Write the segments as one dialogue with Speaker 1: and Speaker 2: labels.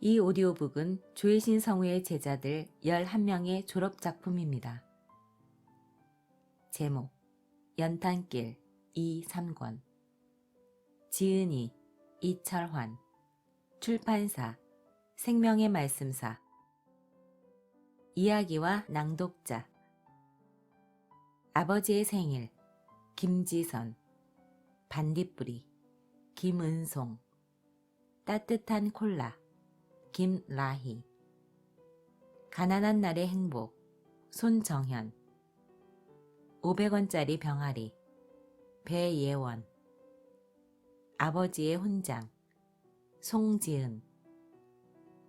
Speaker 1: 이 오디오북은 조혜신 성우의 제자들 11명의 졸업작품입니다. 제목 연탄길 이삼권 지은이 이철환 출판사 생명의 말씀사 이야기와 낭독자 아버지의 생일 김지선 반딧불이 김은송 따뜻한 콜라 김라희 가난한 날의 행복 손정현 500원짜리 병아리 배예원 아버지의 훈장 송지은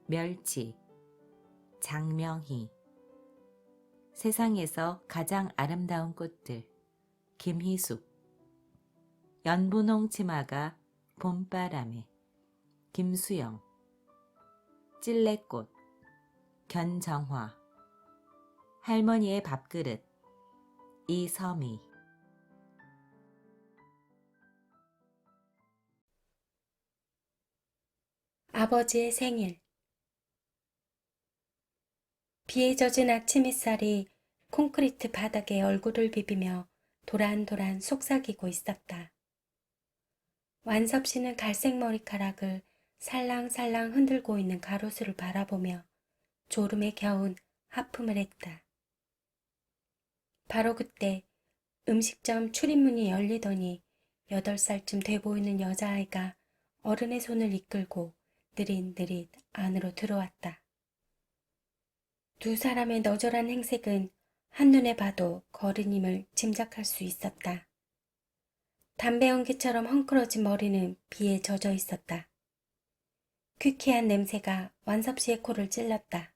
Speaker 1: 멸치 장명희 세상에서 가장 아름다운 꽃들 김희숙 연분홍 치마가 봄바람에 김수영 찔레꽃 견정화 할머니의 밥그릇 이서미
Speaker 2: 아버지의 생일 비에 젖은 아침 햇살이 콘크리트 바닥에 얼굴을 비비며 도란도란 속삭이고 있었다. 완섭 씨는 갈색 머리카락을 살랑살랑 흔들고 있는 가로수를 바라보며 졸음에 겨운 하품을 했다. 바로 그때 음식점 출입문이 열리더니 8살쯤 돼 보이는 여자아이가 어른의 손을 이끌고 느릿느릿 안으로 들어왔다. 두 사람의 너절한 행색은 한눈에 봐도 거른임을 짐작할 수 있었다. 담배 연기처럼 헝클어진 머리는 비에 젖어 있었다. 퀴퀴한 냄새가 완섭 씨의 코를 찔렀다.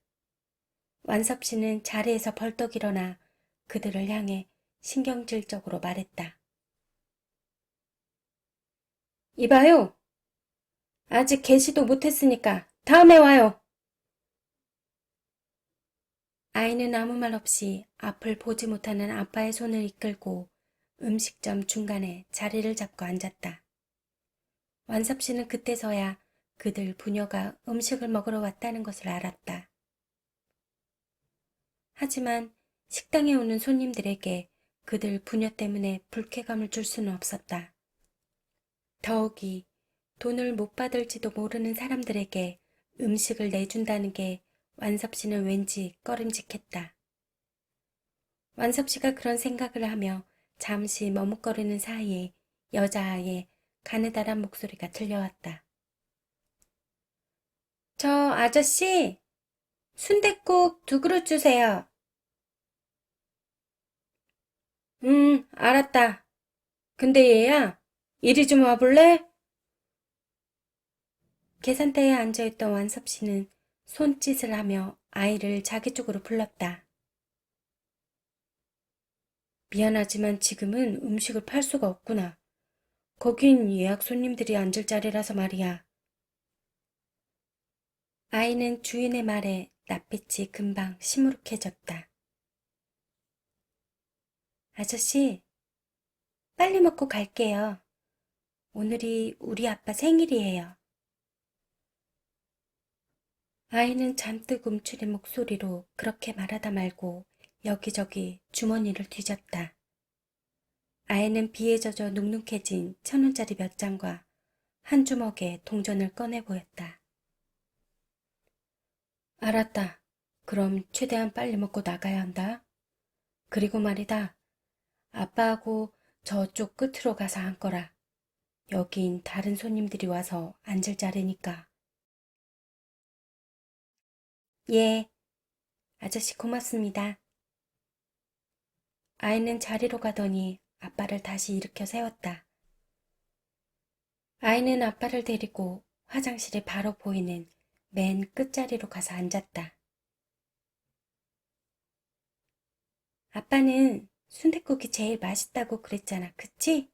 Speaker 2: 완섭 씨는 자리에서 벌떡 일어나 그들을 향해 신경질적으로 말했다. 이봐요. 아직 개시도 못했으니까 다음에 와요. 아이는 아무 말 없이 앞을 보지 못하는 아빠의 손을 이끌고 음식점 중간에 자리를 잡고 앉았다. 완섭 씨는 그때서야 그들 부녀가 음식을 먹으러 왔다는 것을 알았다. 하지만 식당에 오는 손님들에게 그들 부녀 때문에 불쾌감을 줄 수는 없었다. 더욱이 돈을 못 받을지도 모르는 사람들에게 음식을 내준다는 게 완섭 씨는 왠지 꺼림직했다. 완섭 씨가 그런 생각을 하며 잠시 머뭇거리는 사이에 여자아이의 가느다란 목소리가 들려왔다. 저 아저씨, 순댓국 2그릇 주세요. 알았다. 근데 얘야, 이리 좀 와볼래? 계산대에 앉아있던 완섭 씨는 손짓을 하며 아이를 자기 쪽으로 불렀다. 미안하지만 지금은 음식을 팔 수가 없구나. 거긴 예약 손님들이 앉을 자리라서 말이야. 아이는 주인의 말에 낯빛이 금방 시무룩해졌다. 아저씨, 빨리 먹고 갈게요. 오늘이 우리 아빠 생일이에요. 아이는 잔뜩 움츠린 목소리로 그렇게 말하다 말고 여기저기 주머니를 뒤졌다. 아이는 비에 젖어 눅눅해진 1,000원짜리 몇 장과 한 주먹에 동전을 꺼내 보였다. 알았다. 그럼 최대한 빨리 먹고 나가야 한다. 그리고 말이다. 아빠하고 저쪽 끝으로 가서 앉거라. 여긴 다른 손님들이 와서 앉을 자리니까. 예, 아저씨 고맙습니다. 아이는 자리로 가더니 아빠를 다시 일으켜 세웠다. 아이는 아빠를 데리고 화장실이 바로 보이는 맨 끝자리로 가서 앉았다. 아빠는 순댓국이 제일 맛있다고 그랬잖아, 그치?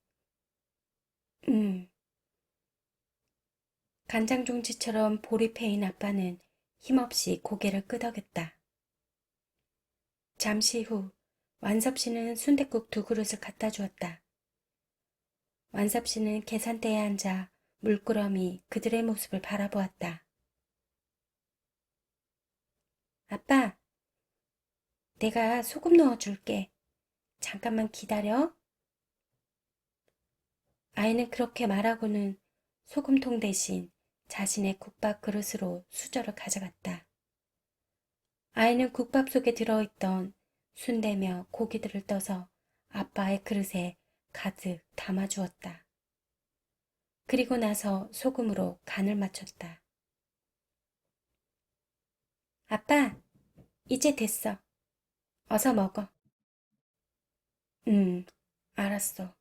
Speaker 2: 간장 종지처럼 볼이 패인 아빠는 힘없이 고개를 끄덕였다. 잠시 후 완섭 씨는 순댓국 2그릇을 갖다 주었다. 완섭 씨는 계산대에 앉아 물끄러미 그들의 모습을 바라보았다. 아빠, 내가 소금 넣어줄게. 잠깐만 기다려. 아이는 그렇게 말하고는 소금통 대신 자신의 국밥 그릇으로 수저를 가져갔다. 아이는 국밥 속에 들어있던 순대며 고기들을 떠서 아빠의 그릇에 가득 담아주었다. 그리고 나서 소금으로 간을 맞췄다. 아빠, 이제 됐어. 어서 먹어. 알았어.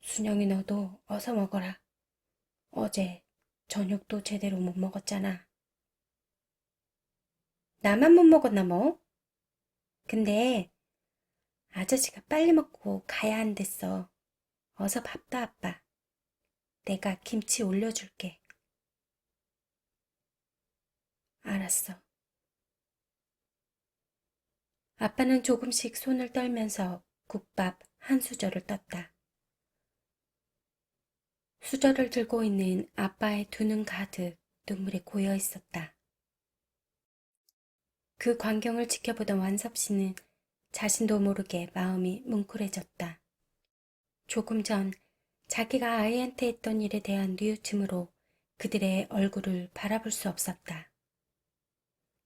Speaker 2: 순영이 너도 어서 먹어라. 어제 저녁도 제대로 못 먹었잖아. 나만 못 먹었나 뭐? 근데 아저씨가 빨리 먹고 가야 한댔어. 어서 밥도 아빠. 내가 김치 올려줄게. 알았어. 아빠는 조금씩 손을 떨면서 국밥 한 수저를 떴다. 수저를 들고 있는 아빠의 두 눈 가득 눈물이 고여 있었다. 그 광경을 지켜보던 완섭 씨는 자신도 모르게 마음이 뭉클해졌다. 조금 전 자기가 아이한테 했던 일에 대한 뉘우침으로 그들의 얼굴을 바라볼 수 없었다.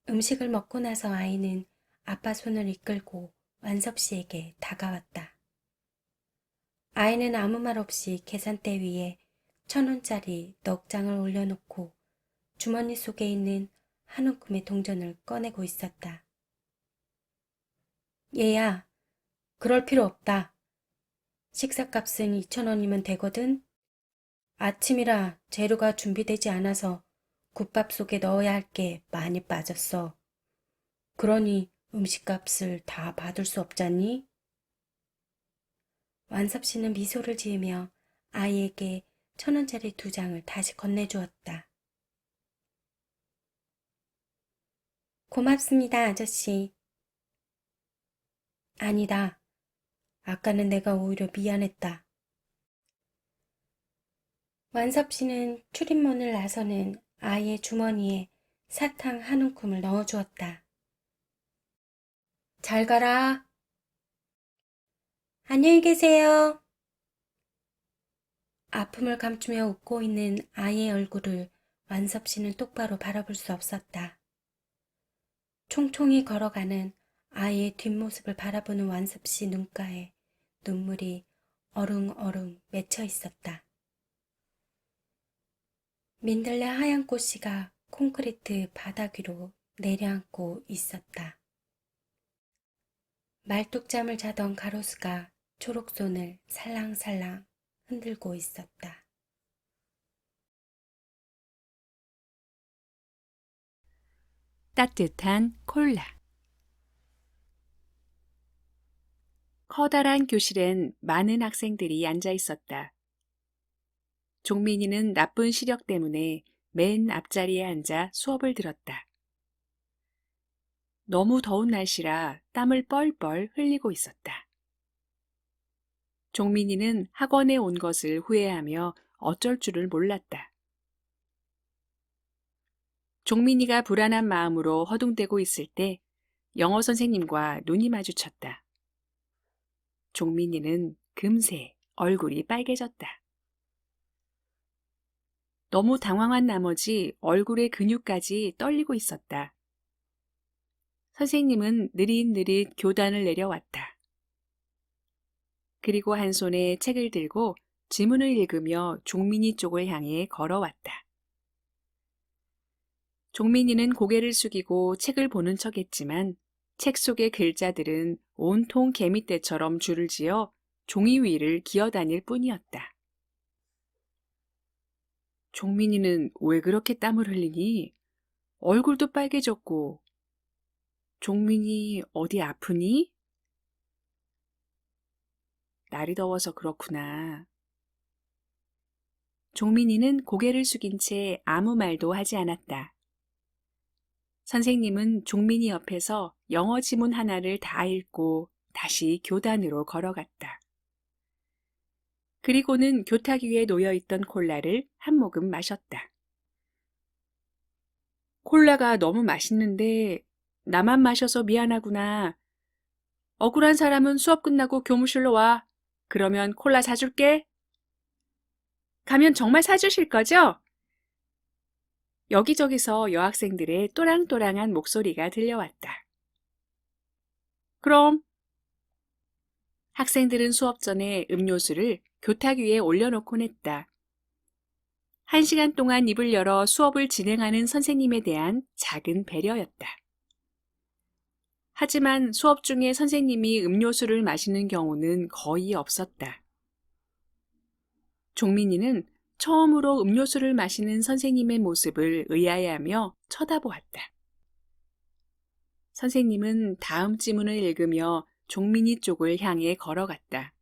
Speaker 2: 음식을 먹고 나서 아이는 아빠 손을 이끌고 완섭 씨에게 다가왔다. 아이는 아무 말 없이 계산대 위에 1,000원짜리 넉 장을 올려놓고 주머니 속에 있는 한 움큼의 동전을 꺼내고 있었다. 얘야, 그럴 필요 없다. 식사값은 2,000원이면 되거든. 아침이라 재료가 준비되지 않아서 국밥 속에 넣어야 할 게 많이 빠졌어. 그러니 음식값을 다 받을 수 없잖니? 완섭 씨는 미소를 지으며 아이에게 1,000원짜리 2장을 다시 건네주었다. 고맙습니다, 아저씨. 아니다. 아까는 내가 오히려 미안했다. 완섭 씨는 출입문을 나서는 아이의 주머니에 사탕 한 움큼을 넣어주었다. 잘 가라. 안녕히 계세요. 아픔을 감추며 웃고 있는 아이의 얼굴을 완섭 씨는 똑바로 바라볼 수 없었다. 총총히 걸어가는 아이의 뒷모습을 바라보는 완섭 씨 눈가에 눈물이 어릉어릉 맺혀 있었다. 민들레 하얀 꽃씨가 콘크리트 바닥 위로 내려앉고 있었다. 말뚝잠을 자던 가로수가 초록손을 살랑살랑 흔들고 있었다.
Speaker 1: 따뜻한 콜라. 커다란 교실엔 많은 학생들이 앉아 있었다. 종민이는 나쁜 시력 때문에 맨 앞자리에 앉아 수업을 들었다. 너무 더운 날씨라 땀을 뻘뻘 흘리고 있었다. 종민이는 학원에 온 것을 후회하며 어쩔 줄을 몰랐다. 종민이가 불안한 마음으로 허둥대고 있을 때 영어 선생님과 눈이 마주쳤다. 종민이는 금세 얼굴이 빨개졌다. 너무 당황한 나머지 얼굴의 근육까지 떨리고 있었다. 선생님은 느릿느릿 교단을 내려왔다. 그리고 한 손에 책을 들고 지문을 읽으며 종민이 쪽을 향해 걸어왔다. 종민이는 고개를 숙이고 책을 보는 척했지만 책 속의 글자들은 온통 개미떼처럼 줄을 지어 종이 위를 기어다닐 뿐이었다. 종민이는 왜 그렇게 땀을 흘리니? 얼굴도 빨개졌고. 종민이 어디 아프니? 날이 더워서 그렇구나. 종민이는 고개를 숙인 채 아무 말도 하지 않았다. 선생님은 종민이 옆에서 영어 지문 하나를 다 읽고 다시 교단으로 걸어갔다. 그리고는 교탁 위에 놓여있던 콜라를 한 모금 마셨다. 콜라가 너무 맛있는데 나만 마셔서 미안하구나. 억울한 사람은 수업 끝나고 교무실로 와. 그러면 콜라 사줄게. 가면 정말 사주실 거죠? 여기저기서 여학생들의 또랑또랑한 목소리가 들려왔다. 그럼 학생들은 수업 전에 음료수를 교탁 위에 올려놓곤 했다. 1시간 동안 입을 열어 수업을 진행하는 선생님에 대한 작은 배려였다. 하지만 수업 중에 선생님이 음료수를 마시는 경우는 거의 없었다. 종민이는 처음으로 음료수를 마시는 선생님의 모습을 의아해하며 쳐다보았다. 선생님은 다음 지문을 읽으며 종민이 쪽을 향해 걸어갔다.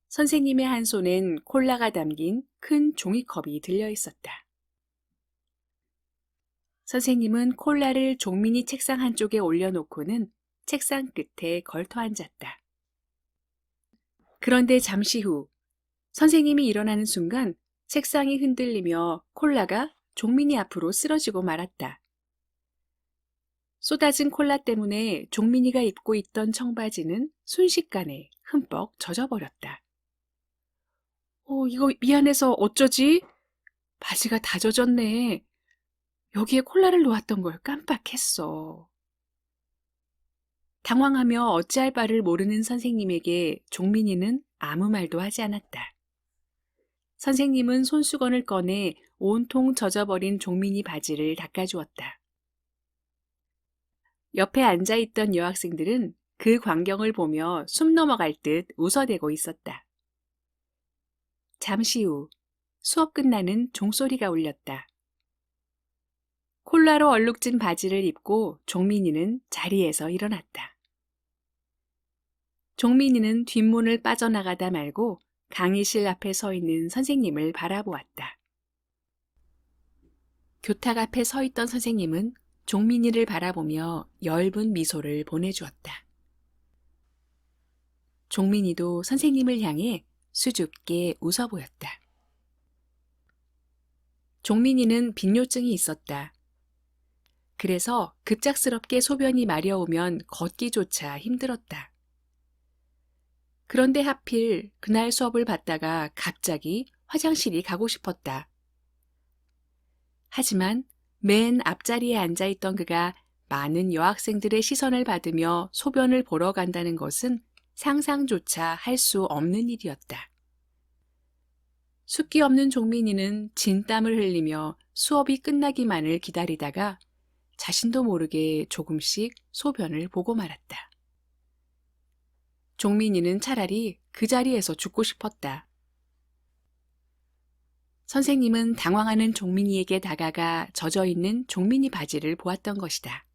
Speaker 1: 선생님의 한 손엔 콜라가 담긴 큰 종이컵이 들려 있었다. 선생님은 콜라를 종민이 책상 한쪽에 올려놓고는 책상 끝에 걸터 앉았다. 그런데 잠시 후 선생님이 일어나는 순간 책상이 흔들리며 콜라가 종민이 앞으로 쓰러지고 말았다. 쏟아진 콜라 때문에 종민이가 입고 있던 청바지는 순식간에 흠뻑 젖어버렸다. 이거 미안해서 어쩌지? 바지가 다 젖었네. 여기에 콜라를 놓았던 걸 깜빡했어. 당황하며 어찌할 바를 모르는 선생님에게 종민이는 아무 말도 하지 않았다. 선생님은 손수건을 꺼내 온통 젖어버린 종민이 바지를 닦아주었다. 옆에 앉아있던 여학생들은 그 광경을 보며 숨 넘어갈 듯 웃어대고 있었다. 잠시 후 수업 끝나는 종소리가 울렸다. 콜라로 얼룩진 바지를 입고 종민이는 자리에서 일어났다. 종민이는 뒷문을 빠져나가다 말고 강의실 앞에 서 있는 선생님을 바라보았다. 교탁 앞에 서 있던 선생님은 종민이를 바라보며 엷은 미소를 보내주었다. 종민이도 선생님을 향해 수줍게 웃어 보였다. 종민이는 빈뇨증이 있었다. 그래서 급작스럽게 소변이 마려우면 걷기조차 힘들었다. 그런데 하필 그날 수업을 받다가 갑자기 화장실이 가고 싶었다. 하지만 맨 앞자리에 앉아있던 그가 많은 여학생들의 시선을 받으며 소변을 보러 간다는 것은 상상조차 할 수 없는 일이었다. 숫기 없는 종민이는 진땀을 흘리며 수업이 끝나기만을 기다리다가 자신도 모르게 조금씩 소변을 보고 말았다. 종민이는 차라리 그 자리에서 죽고 싶었다. 선생님은 당황하는 종민이에게 다가가 젖어있는 종민이 바지를 보았던 것이다.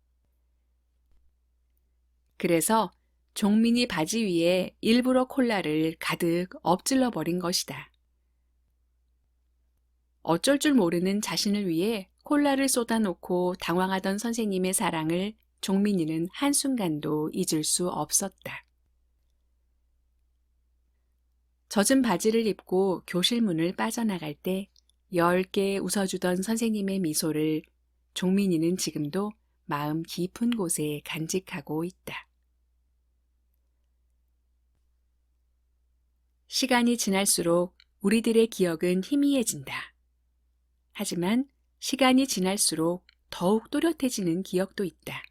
Speaker 1: 그래서 종민이 바지 위에 일부러 콜라를 가득 엎질러 버린 것이다. 어쩔 줄 모르는 자신을 위해 콜라를 쏟아놓고 당황하던 선생님의 사랑을 종민이는 한순간도 잊을 수 없었다. 젖은 바지를 입고 교실 문을 빠져나갈 때 엷게 웃어주던 선생님의 미소를 종민이는 지금도 마음 깊은 곳에 간직하고 있다. 시간이 지날수록 우리들의 기억은 희미해진다. 하지만 시간이 지날수록 더욱 또렷해지는 기억도 있다.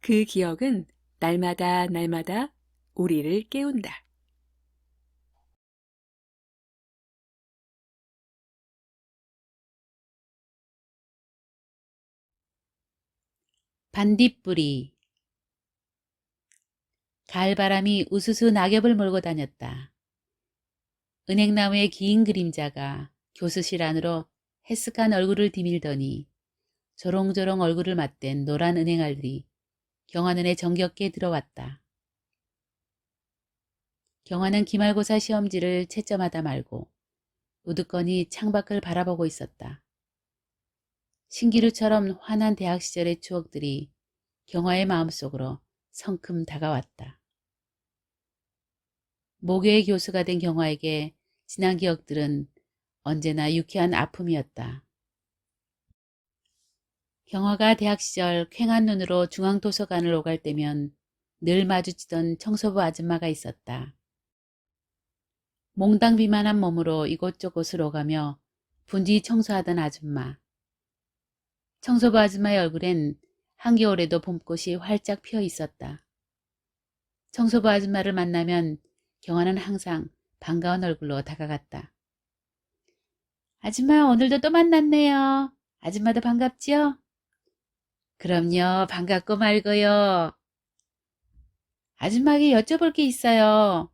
Speaker 1: 그 기억은 날마다 우리를 깨운다.
Speaker 3: 반딧불이. 가을바람이 우수수 낙엽을 몰고 다녔다. 은행나무의 긴 그림자가 교수실 안으로 해쓱한 얼굴을 디밀더니 조롱조롱 얼굴을 맞댄 노란 은행알들이 경화는에 정겹게 들어왔다. 경화는 기말고사 시험지를 채점하다 말고 우두커니 창밖을 바라보고 있었다. 신기루처럼 환한 대학 시절의 추억들이 경화의 마음속으로 성큼 다가왔다. 모교의 교수가 된 경화에게 지난 기억들은 언제나 유쾌한 아픔이었다. 경화가 대학 시절 퀭한 눈으로 중앙도서관을 오갈 때면 늘 마주치던 청소부 아줌마가 있었다. 몽당 비만한 몸으로 이곳저곳을 오가며 분지 청소하던 아줌마. 청소부 아줌마의 얼굴엔 한겨울에도 봄꽃이 활짝 피어 있었다. 청소부 아줌마를 만나면 경화는 항상 반가운 얼굴로 다가갔다. 아줌마, 오늘도 또 만났네요. 아줌마도 반갑지요? 그럼요, 반갑고 말고요. 아줌마에게 여쭤볼 게 있어요.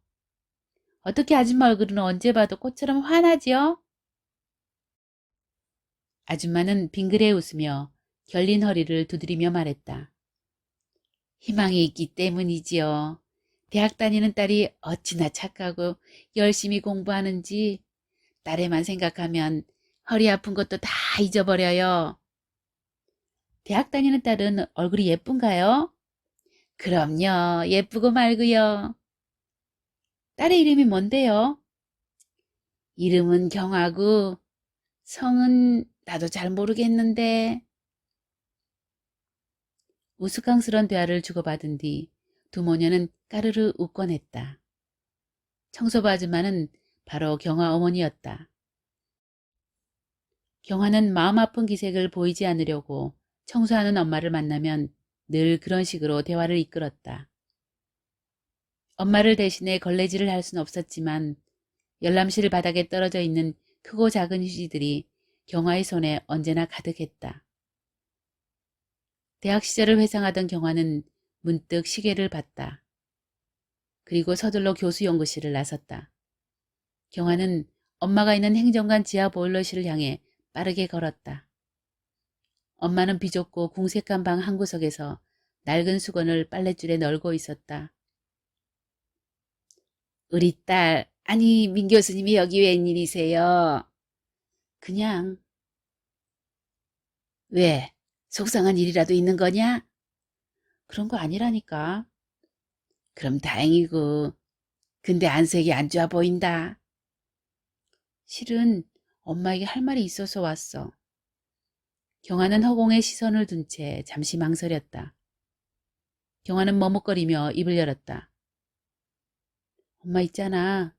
Speaker 3: 어떻게 아줌마 얼굴은 언제 봐도 꽃처럼 환하지요? 아줌마는 빙그레 웃으며 결린 허리를 두드리며 말했다. 희망이 있기 때문이지요. 대학 다니는 딸이 어찌나 착하고 열심히 공부하는지 딸애만 생각하면 허리 아픈 것도 다 잊어버려요. 대학 다니는 딸은 얼굴이 예쁜가요? 그럼요. 예쁘고 말고요. 딸의 이름이 뭔데요? 이름은 경하고 성은 나도 잘 모르겠는데. 우스꽝스런 대화를 주고받은 뒤 두 모녀는 까르르 웃곤 했다. 청소부 아줌마는 바로 경화 어머니였다. 경화는 마음 아픈 기색을 보이지 않으려고 청소하는 엄마를 만나면 늘 그런 식으로 대화를 이끌었다. 엄마를 대신해 걸레질을 할 수는 없었지만 열람실 바닥에 떨어져 있는 크고 작은 휴지들이 경화의 손에 언제나 가득했다. 대학 시절을 회상하던 경화는 문득 시계를 봤다. 그리고 서둘러 교수 연구실을 나섰다. 경화는 엄마가 있는 행정관 지하 보일러실을 향해 빠르게 걸었다. 엄마는 비좁고 궁색한 방 한구석에서 낡은 수건을 빨랫줄에 널고 있었다. 우리 딸, 아니 민 교수님이 여기 웬일이세요? 그냥. 왜? 속상한 일이라도 있는 거냐? 그런 거 아니라니까. 그럼 다행이고. 근데 안색이 안 좋아 보인다. 실은 엄마에게 할 말이 있어서 왔어. 경화는 허공에 시선을 둔 채 잠시 망설였다. 경화는 머뭇거리며 입을 열었다. 엄마 있잖아.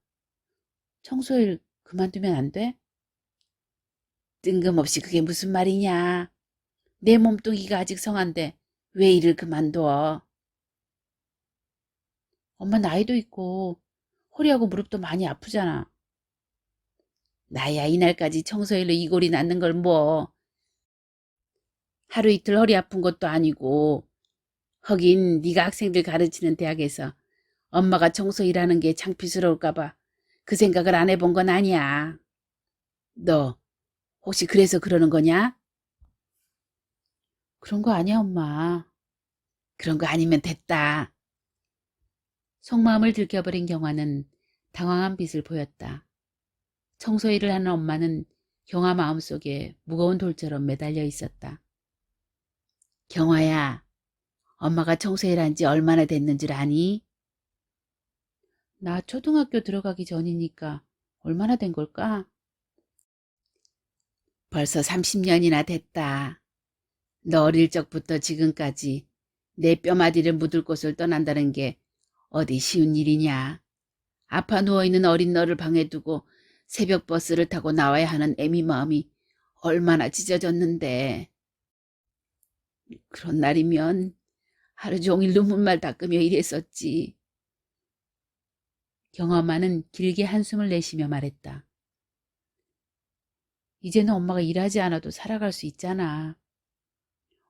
Speaker 3: 청소일 그만두면 안 돼? 뜬금없이 그게 무슨 말이냐. 내 몸뚱이가 아직 성한데 왜 일을 그만둬? 엄마 나이도 있고 허리하고 무릎도 많이 아프잖아. 나야 이날까지 청소일로 이골이 낫는 걸 뭐. 하루 이틀 허리 아픈 것도 아니고. 하긴 네가 학생들 가르치는 대학에서 엄마가 청소 일하는 게 창피스러울까 봐 그 생각을 안 해본 건 아니야. 너 혹시 그래서 그러는 거냐? 그런 거 아니야, 엄마. 그런 거 아니면 됐다. 속마음을 들켜버린 경화는 당황한 빛을 보였다. 청소 일을 하는 엄마는 경화 마음속에 무거운 돌처럼 매달려 있었다. 경화야, 엄마가 청소일 한 지 얼마나 됐는 줄 아니? 나 초등학교 들어가기 전이니까 얼마나 된 걸까? 벌써 30년이나 됐다. 너 어릴 적부터 지금까지 내 뼈마디를 묻을 곳을 떠난다는 게 어디 쉬운 일이냐. 아파 누워있는 어린 너를 방에 두고 새벽 버스를 타고 나와야 하는 애미 마음이 얼마나 찢어졌는데. 그런 날이면 하루 종일 눈물만 닦으며 일했었지. 경엄마는 길게 한숨을 내쉬며 말했다. 이제는 엄마가 일하지 않아도 살아갈 수 있잖아.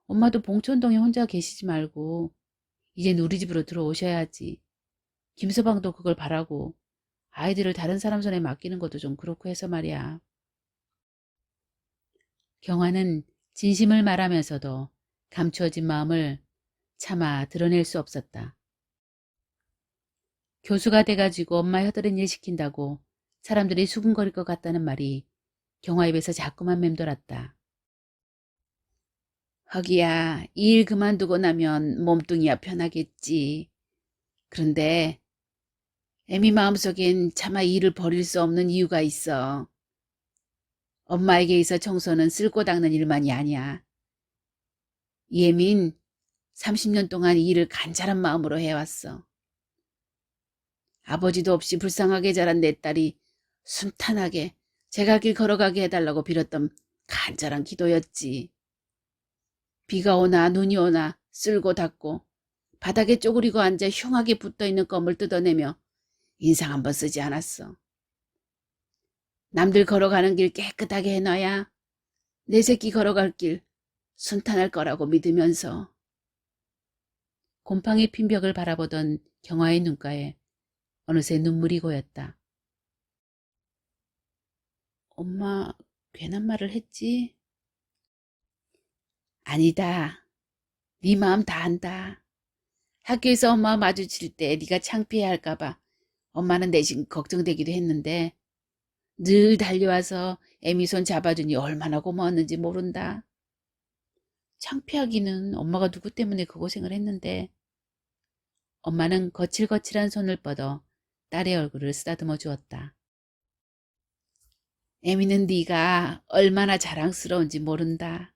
Speaker 3: 엄마도 봉천동에 혼자 계시지 말고 이젠 우리 집으로 들어오셔야지. 김서방도 그걸 바라고 아이들을 다른 사람 손에 맡기는 것도 좀 그렇고 해서 말이야. 경화는 진심을 말하면서도 감추어진 마음을 차마 드러낼 수 없었다. 교수가 돼가지고 엄마 혀드른 일 시킨다고 사람들이 수군거릴 것 같다는 말이 경화 입에서 자꾸만 맴돌았다. 허기야, 이 일 그만두고 나면 몸뚱이야 편하겠지. 그런데 애미 마음속엔 차마 이 일을 버릴 수 없는 이유가 있어. 엄마에게 있어 청소는 쓸고 닦는 일만이 아니야. 예민 30년 동안 이 일을 간절한 마음으로 해왔어. 아버지도 없이 불쌍하게 자란 내 딸이 순탄하게 제가 길 걸어가게 해달라고 빌었던 간절한 기도였지. 비가 오나 눈이 오나 쓸고 닦고 바닥에 쪼그리고 앉아 흉하게 붙어있는 껌을 뜯어내며 인상 한번 쓰지 않았어. 남들 걸어가는 길 깨끗하게 해놔야 내 새끼 걸어갈 길 순탄할 거라고 믿으면서. 곰팡이 핀 벽을 바라보던 경화의 눈가에 어느새 눈물이 고였다. 엄마 괜한 말을 했지? 아니다. 네 마음 다 안다. 학교에서 엄마 마주칠 때 네가 창피해할까 봐 엄마는 대신 걱정되기도 했는데 늘 달려와서 애미 손 잡아주니 얼마나 고마웠는지 모른다. 창피하기는 엄마가 누구 때문에 그 고생을 했는데. 엄마는 거칠거칠한 손을 뻗어 딸의 얼굴을 쓰다듬어 주었다. 애미는 네가 얼마나 자랑스러운지 모른다.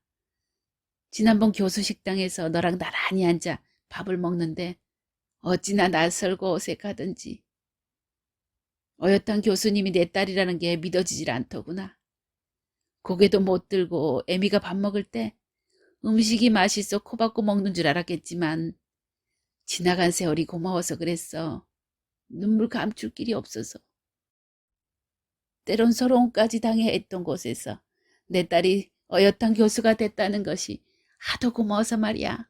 Speaker 3: 지난번 교수 식당에서 너랑 나란히 앉아 밥을 먹는데 어찌나 낯설고 어색하던지. 어엿한 교수님이 내 딸이라는 게 믿어지질 않더구나. 고개도 못 들고 애미가 밥 먹을 때 음식이 맛있어 코박고 먹는 줄 알았겠지만 지나간 세월이 고마워서 그랬어. 눈물 감출 길이 없어서. 때론 서러움까지 당해 했던 곳에서 내 딸이 어엿한 교수가 됐다는 것이 하도 고마워서 말이야.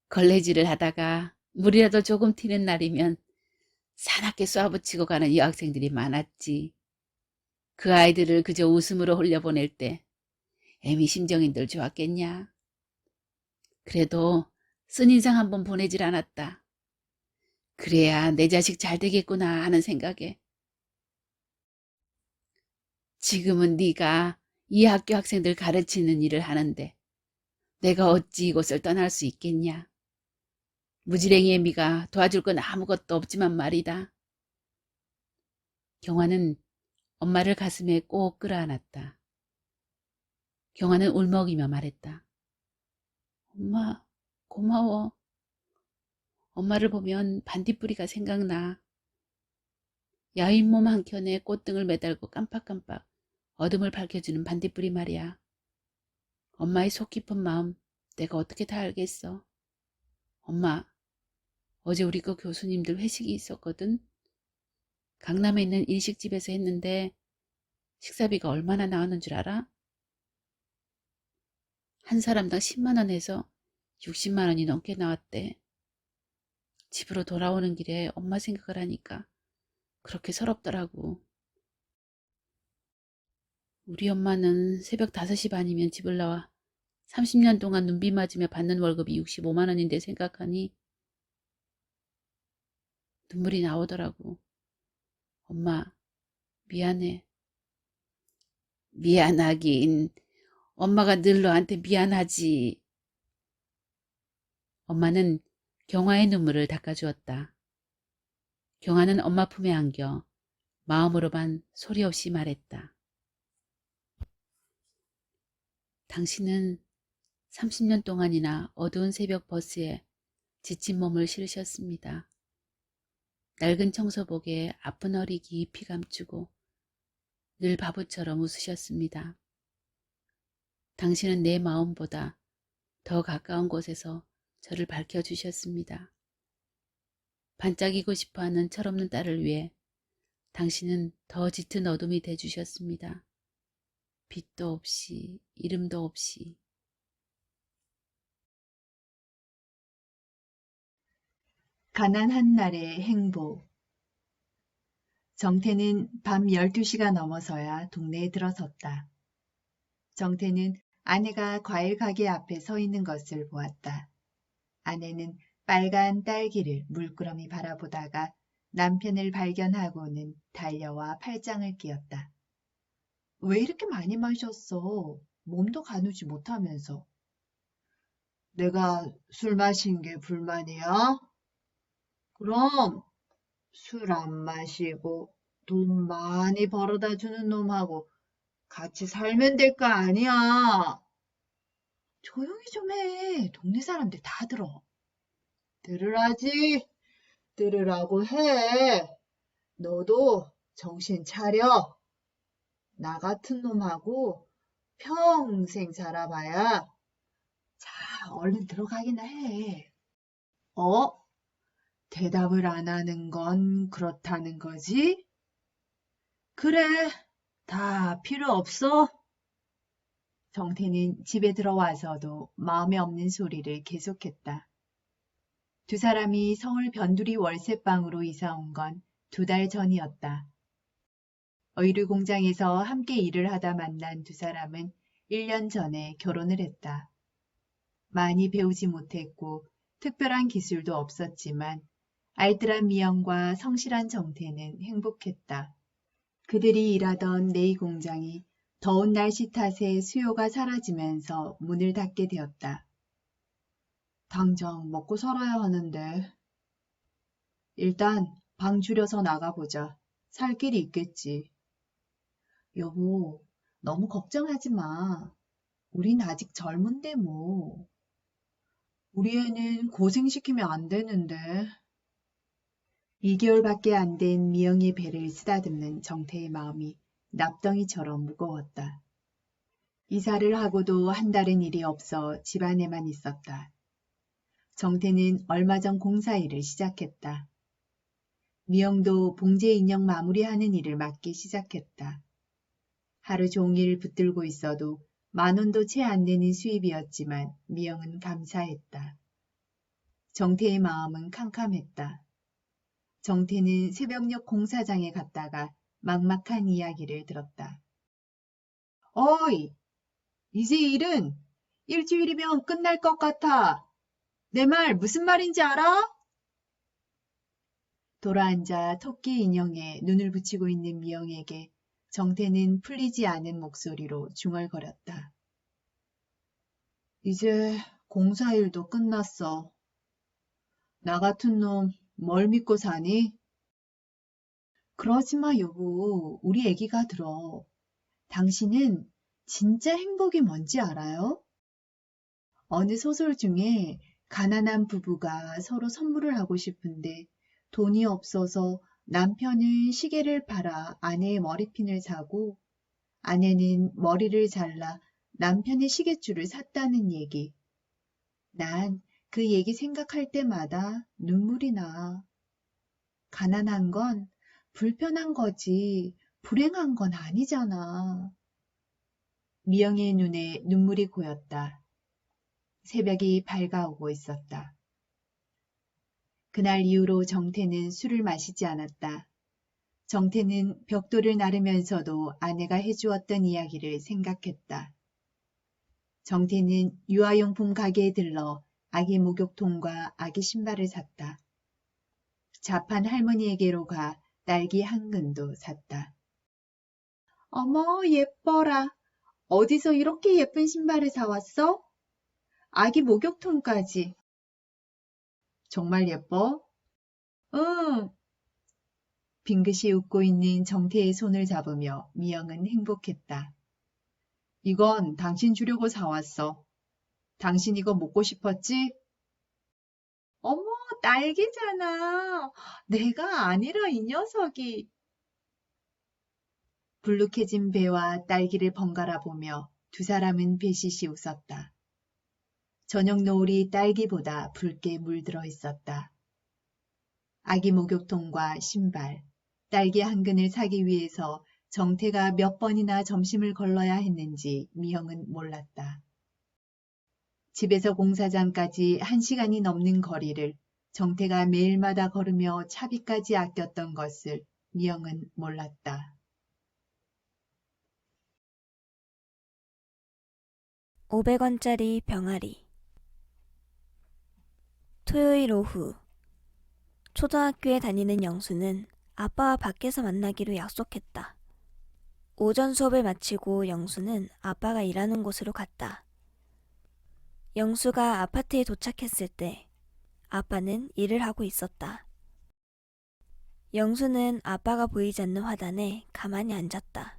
Speaker 3: 걸레질을 하다가 물이라도 조금 튀는 날이면 사납게 쏴붙이고 가는 여학생들이 많았지. 그 아이들을 그저 웃음으로 흘려보낼 때 애미 심정인들 좋았겠냐. 그래도 쓴 인상 한번 보내질 않았다. 그래야 내 자식 잘 되겠구나 하는 생각에. 지금은 네가 이 학교 학생들 가르치는 일을 하는데 내가 어찌 이곳을 떠날 수 있겠냐. 무지랭이 애미가 도와줄 건 아무것도 없지만 말이다. 경화는 엄마를 가슴에 꼭 끌어안았다. 경화는 울먹이며 말했다. 엄마, 고마워. 엄마를 보면 반딧불이가 생각나. 야윈 몸 한켠에 꽃등을 매달고 깜빡깜빡 어둠을 밝혀주는 반딧불이 말이야. 엄마의 속 깊은 마음 내가 어떻게 다 알겠어. 엄마, 어제 우리 거 교수님들 회식이 있었거든. 강남에 있는 일식집에서 했는데 식사비가 얼마나 나왔는 줄 알아? 한 사람당 10만 원에서 60만 원이 넘게 나왔대. 집으로 돌아오는 길에 엄마 생각을 하니까 그렇게 서럽더라고. 우리 엄마는 새벽 5시 반이면 집을 나와 30년 동안 눈비 맞으며 받는 월급이 65만 원인데 생각하니 눈물이 나오더라고. 엄마, 미안해. 미안하긴. 엄마가 늘 너한테 미안하지. 엄마는 경화의 눈물을 닦아주었다. 경화는 엄마 품에 안겨 마음으로만 소리 없이 말했다. 당신은 30년 동안이나 어두운 새벽 버스에 지친 몸을 실으셨습니다. 낡은 청소복에 아픈 허리 깊이 감추고 늘 바보처럼 웃으셨습니다. 당신은 내 마음보다 더 가까운 곳에서 저를 밝혀주셨습니다. 반짝이고 싶어하는 철없는 딸을 위해 당신은 더 짙은 어둠이 돼주셨습니다. 빛도 없이 이름도 없이.
Speaker 4: 가난한 날의 행복. 정태는 밤 12시가 넘어서야 동네에 들어섰다. 정태는 아내가 과일 가게 앞에 서 있는 것을 보았다. 아내는 빨간 딸기를 물끄러미 바라보다가 남편을 발견하고는 달려와 팔짱을 끼었다. 왜 이렇게 많이 마셨어? 몸도 가누지 못하면서. 내가 술 마신 게 불만이야? 그럼 술 안 마시고 돈 많이 벌어다 주는 놈하고 같이 살면 될 거 아니야. 조용히 좀 해. 동네 사람들 다 들어. 들으라지. 들으라고 해. 너도 정신 차려. 나 같은 놈하고 평생 살아봐야 얼른 들어가기나 해. 어? 대답을 안 하는 건 그렇다는 거지? 그래, 다 필요 없어. 정태는 집에 들어와서도 마음에 없는 소리를 계속했다. 두 사람이 서울 변두리 월세방으로 이사 온 건 2달 전이었다. 의류 공장에서 함께 일을 하다 만난 두 사람은 1년 전에 결혼을 했다. 많이 배우지 못했고 특별한 기술도 없었지만 알뜰한 미영과 성실한 정태는 행복했다. 그들이 일하던 네이 공장이 더운 날씨 탓에 수요가 사라지면서 문을 닫게 되었다. 당장 먹고 살아야 하는데. 일단 방 줄여서 나가보자. 살 길이 있겠지. 여보, 너무 걱정하지 마. 우린 아직 젊은데 뭐. 우리 애는 고생시키면 안 되는데. 2개월밖에 안 된 미영의 배를 쓰다듬는 정태의 마음이 납덩이처럼 무거웠다. 이사를 하고도 한 달은 일이 없어 집안에만 있었다. 정태는 얼마 전 공사 일을 시작했다. 미영도 봉제 인형 마무리하는 일을 맡기 시작했다. 하루 종일 붙들고 있어도 10,000원도 채 안 되는 수입이었지만 미영은 감사했다. 정태의 마음은 캄캄했다. 정태는 새벽녘 공사장에 갔다가 막막한 이야기를 들었다. 어이, 이제 일은 일주일이면 끝날 것 같아. 내 말 무슨 말인지 알아? 돌아앉아 토끼 인형에 눈을 붙이고 있는 미영에게 정태는 풀리지 않은 목소리로 중얼거렸다. 이제 공사일도 끝났어. 나 같은 놈 뭘 믿고 사니? 그러지 마, 여보. 우리 애기가 들어. 당신은 진짜 행복이 뭔지 알아요? 어느 소설 중에 가난한 부부가 서로 선물을 하고 싶은데 돈이 없어서 남편은 시계를 팔아 아내의 머리핀을 사고 아내는 머리를 잘라 남편의 시계줄을 샀다는 얘기. 난 그 얘기 생각할 때마다 눈물이 나. 가난한 건 불편한 거지 불행한 건 아니잖아. 미영의 눈에 눈물이 고였다. 새벽이 밝아오고 있었다. 그날 이후로 정태는 술을 마시지 않았다. 정태는 벽돌을 나르면서도 아내가 해주었던 이야기를 생각했다. 정태는 유아용품 가게에 들러 아기 목욕통과 아기 신발을 샀다. 자판 할머니에게로 가 딸기 한 근도 샀다. 어머, 예뻐라. 어디서 이렇게 예쁜 신발을 사왔어? 아기 목욕통까지. 정말 예뻐? 응. 빙긋이 웃고 있는 정태의 손을 잡으며 미영은 행복했다. 이건 당신 주려고 사왔어. 당신 이거 먹고 싶었지? 어머, 딸기잖아. 내가 아니라 이 녀석이. 불룩해진 배와 딸기를 번갈아 보며 두 사람은 배시시 웃었다. 저녁 노을이 딸기보다 붉게 물들어 있었다. 아기 목욕통과 신발, 딸기 한 근을 사기 위해서 정태가 몇 번이나 점심을 걸러야 했는지 미영은 몰랐다. 집에서 공사장까지 1시간이 넘는 거리를 정태가 매일마다 걸으며 차비까지 아꼈던 것을 미영은 몰랐다.
Speaker 2: 500원짜리 병아리. 토요일 오후, 초등학교에 다니는 영수는 아빠와 밖에서 만나기로 약속했다. 오전 수업을 마치고 영수는 아빠가 일하는 곳으로 갔다. 영수가 아파트에 도착했을 때 아빠는 일을 하고 있었다. 영수는 아빠가 보이지 않는 화단에 가만히 앉았다.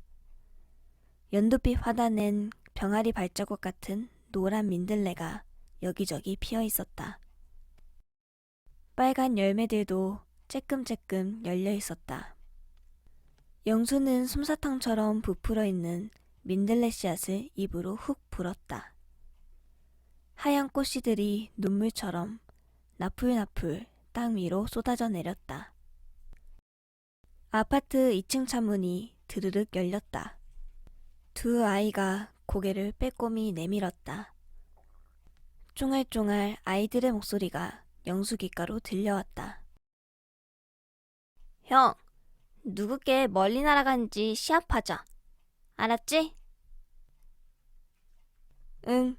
Speaker 2: 연두빛 화단엔 병아리 발자국 같은 노란 민들레가 여기저기 피어 있었다. 빨간 열매들도 쬐끔쬐끔 열려 있었다. 영수는 솜사탕처럼 부풀어 있는 민들레 씨앗을 입으로 훅 불었다. 하얀 꽃씨들이 눈물처럼 나풀나풀 땅 위로 쏟아져 내렸다. 아파트 2층 창문이 드르륵 열렸다. 두 아이가 고개를 빼꼼히 내밀었다. 쫑알쫑알 아이들의 목소리가 영수 귓가로 들려왔다. 형, 누구께 멀리 날아가는지 시합하자. 알았지? 응.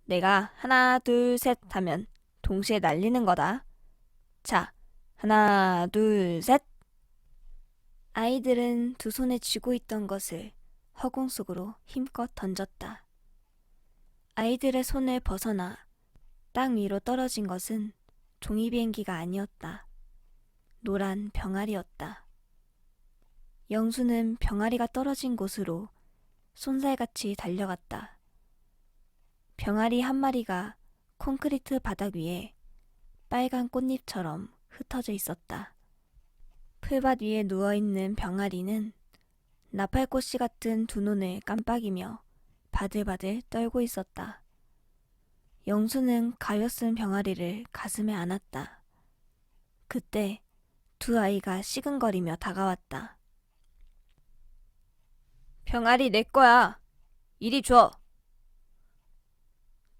Speaker 2: 내가 하나, 둘, 셋 하면 동시에 날리는 거다. 자, 하나, 둘, 셋. 아이들은 두 손에 쥐고 있던 것을 허공 속으로 힘껏 던졌다. 아이들의 손을 벗어나 땅 위로 떨어진 것은 종이 비행기가 아니었다. 노란 병아리였다. 영수는 병아리가 떨어진 곳으로 쏜살같이 달려갔다. 병아리 한 마리가 콘크리트 바닥 위에 빨간 꽃잎처럼 흩어져 있었다. 풀밭 위에 누워있는 병아리는 나팔꽃씨 같은 두 눈을 깜빡이며 바들바들 떨고 있었다. 영수는 가엾은 병아리를 가슴에 안았다. 그때 두 아이가 시근거리며 다가왔다. 병아리 내 거야. 이리 줘.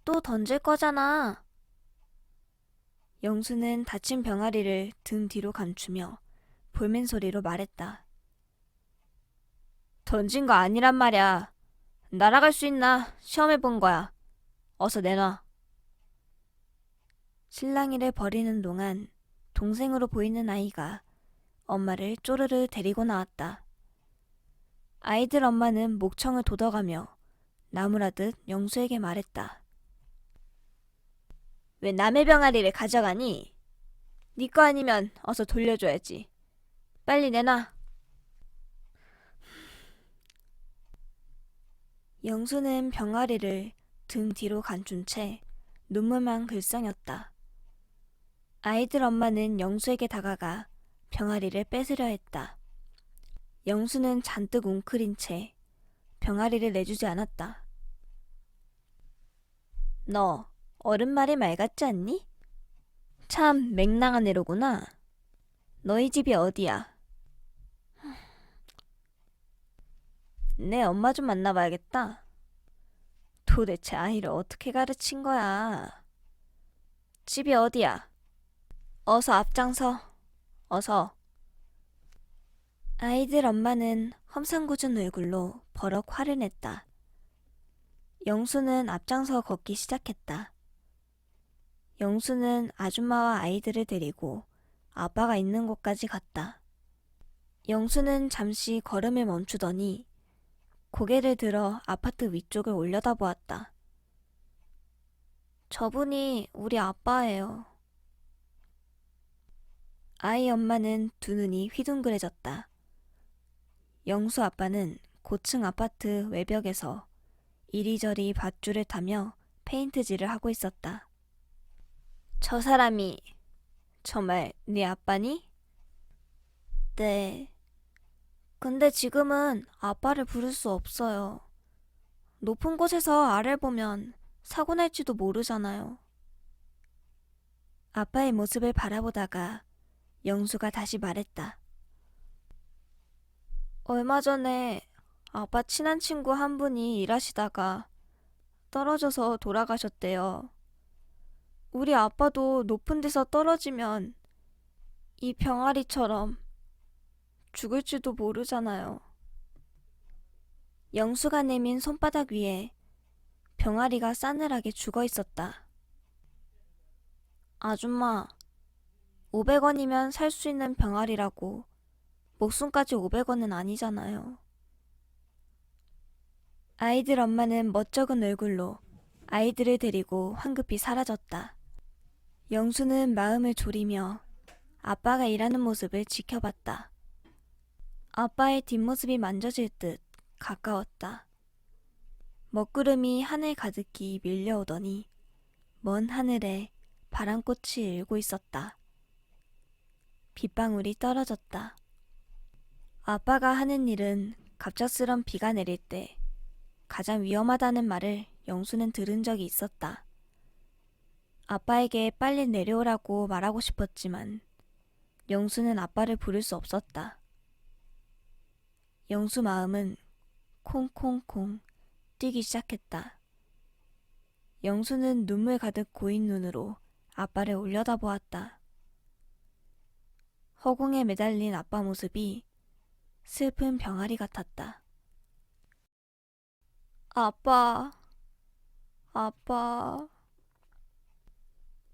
Speaker 2: 또 던질 거잖아. 영수는 다친 병아리를 등 뒤로 감추며 볼멘 소리로 말했다. 던진 거 아니란 말이야. 날아갈 수 있나 시험해 본 거야. 어서 내놔. 실랑이를 벌이는 동안 동생으로 보이는 아이가 엄마를 쪼르르 데리고 나왔다. 아이들 엄마는 목청을 돋아가며 나무라듯 영수에게 말했다. 왜 남의 병아리를 가져가니? 네 거 아니면 어서 돌려줘야지. 빨리 내놔. 영수는 병아리를 등 뒤로 감춘 채 눈물만 글썽였다. 아이들 엄마는 영수에게 다가가 병아리를 뺏으려 했다. 영수는 잔뜩 웅크린 채 병아리를 내주지 않았다. 너 어른 말이 말 같지 않니? 참 맹랑한 애로구나. 너희 집이 어디야? 내 엄마 좀 만나봐야겠다. 도대체 아이를 어떻게 가르친 거야? 집이 어디야? 어서 앞장서. 어서. 아이들 엄마는 험상궂은 얼굴로 버럭 화를 냈다. 영수는 앞장서 걷기 시작했다. 영수는 아줌마와 아이들을 데리고 아빠가 있는 곳까지 갔다. 영수는 잠시 걸음을 멈추더니 고개를 들어 아파트 위쪽을 올려다보았다. 저분이 우리 아빠예요. 아이 엄마는 두 눈이 휘둥그레졌다. 영수 아빠는 고층 아파트 외벽에서 이리저리 밧줄을 타며 페인트질을 하고 있었다. 저 사람이 정말 네 아빠니? 네. 근데 지금은 아빠를 부를 수 없어요. 높은 곳에서 아래를 보면 사고 날지도 모르잖아요. 아빠의 모습을 바라보다가 영수가 다시 말했다. 얼마 전에 아빠 친한 친구 한 분이 일하시다가 떨어져서 돌아가셨대요. 우리 아빠도 높은 데서 떨어지면 이 병아리처럼 죽을지도 모르잖아요. 영수가 내민 손바닥 위에 병아리가 싸늘하게 죽어 있었다. 아줌마, 500원이면 살 수 있는 병아리라고 목숨까지 500원은 아니잖아요. 아이들 엄마는 멋쩍은 얼굴로 아이들을 데리고 황급히 사라졌다. 영수는 마음을 졸이며 아빠가 일하는 모습을 지켜봤다. 아빠의 뒷모습이 만져질 듯 가까웠다.
Speaker 5: 먹구름이 하늘 가득히 밀려오더니 먼 하늘에 바람꽃이 일고 있었다. 빗방울이 떨어졌다. 아빠가 하는 일은 갑작스런 비가 내릴 때 가장 위험하다는 말을 영수는 들은 적이 있었다. 아빠에게 빨리 내려오라고 말하고 싶었지만 영수는 아빠를 부를 수 없었다. 영수 마음은 콩콩콩 뛰기 시작했다. 영수는 눈물 가득 고인 눈으로 아빠를 올려다보았다. 허공에 매달린 아빠 모습이 슬픈 병아리 같았다. 아빠, 아빠.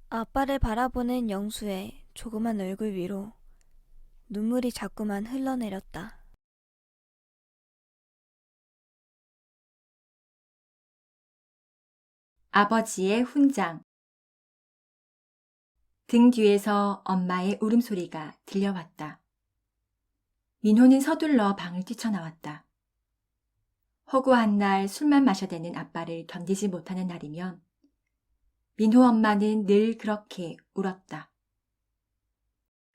Speaker 5: 아빠를 바라보는 영수의 조그만 얼굴 위로 눈물이 자꾸만 흘러내렸다.
Speaker 6: 아버지의 훈장. 등 뒤에서 엄마의 울음소리가 들려왔다. 민호는 서둘러 방을 뛰쳐나왔다. 허구한 날 술만 마셔대는 아빠를 견디지 못하는 날이면 민호 엄마는 늘 그렇게 울었다.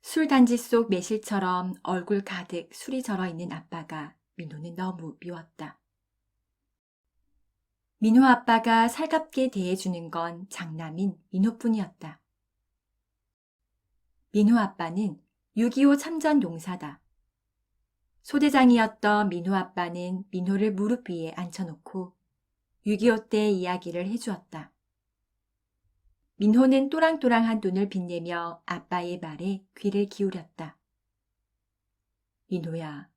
Speaker 6: 술단지 속 매실처럼 얼굴 가득 술이 절어있는 아빠가 민호는 너무 미웠다. 민호 아빠가 살갑게 대해주는 건 장남인 민호뿐이었다. 민호 아빠는 6.25 참전 용사다. 소대장이었던 민호 아빠는 민호를 무릎 위에 앉혀놓고 6.25 때 이야기를 해주었다. 민호는 또랑또랑한 눈을 빛내며 아빠의 말에 귀를 기울였다. 민호야,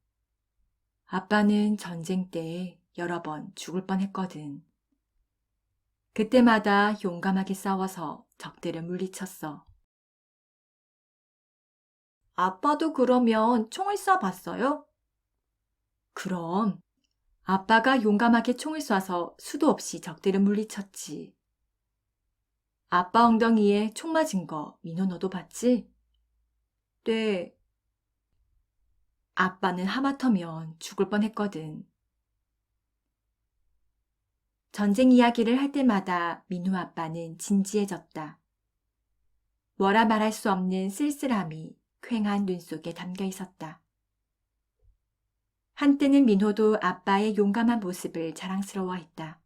Speaker 6: 아빠는 전쟁 때 여러 번 죽을 뻔했거든. 그때마다 용감하게 싸워서 적들을 물리쳤어. 아빠도 그러면 총을 쏴봤어요? 그럼 아빠가 용감하게 총을 쏴서 수도 없이 적들을 물리쳤지. 아빠 엉덩이에 총 맞은 거 민호 너도 봤지? 네. 아빠는 하마터면 죽을 뻔했거든. 전쟁 이야기를 할 때마다 민호 아빠는 진지해졌다. 뭐라 말할 수 없는 쓸쓸함이 퀭한 눈 속에 담겨 있었다. 한때는 민호도 아빠의 용감한 모습을 자랑스러워했다.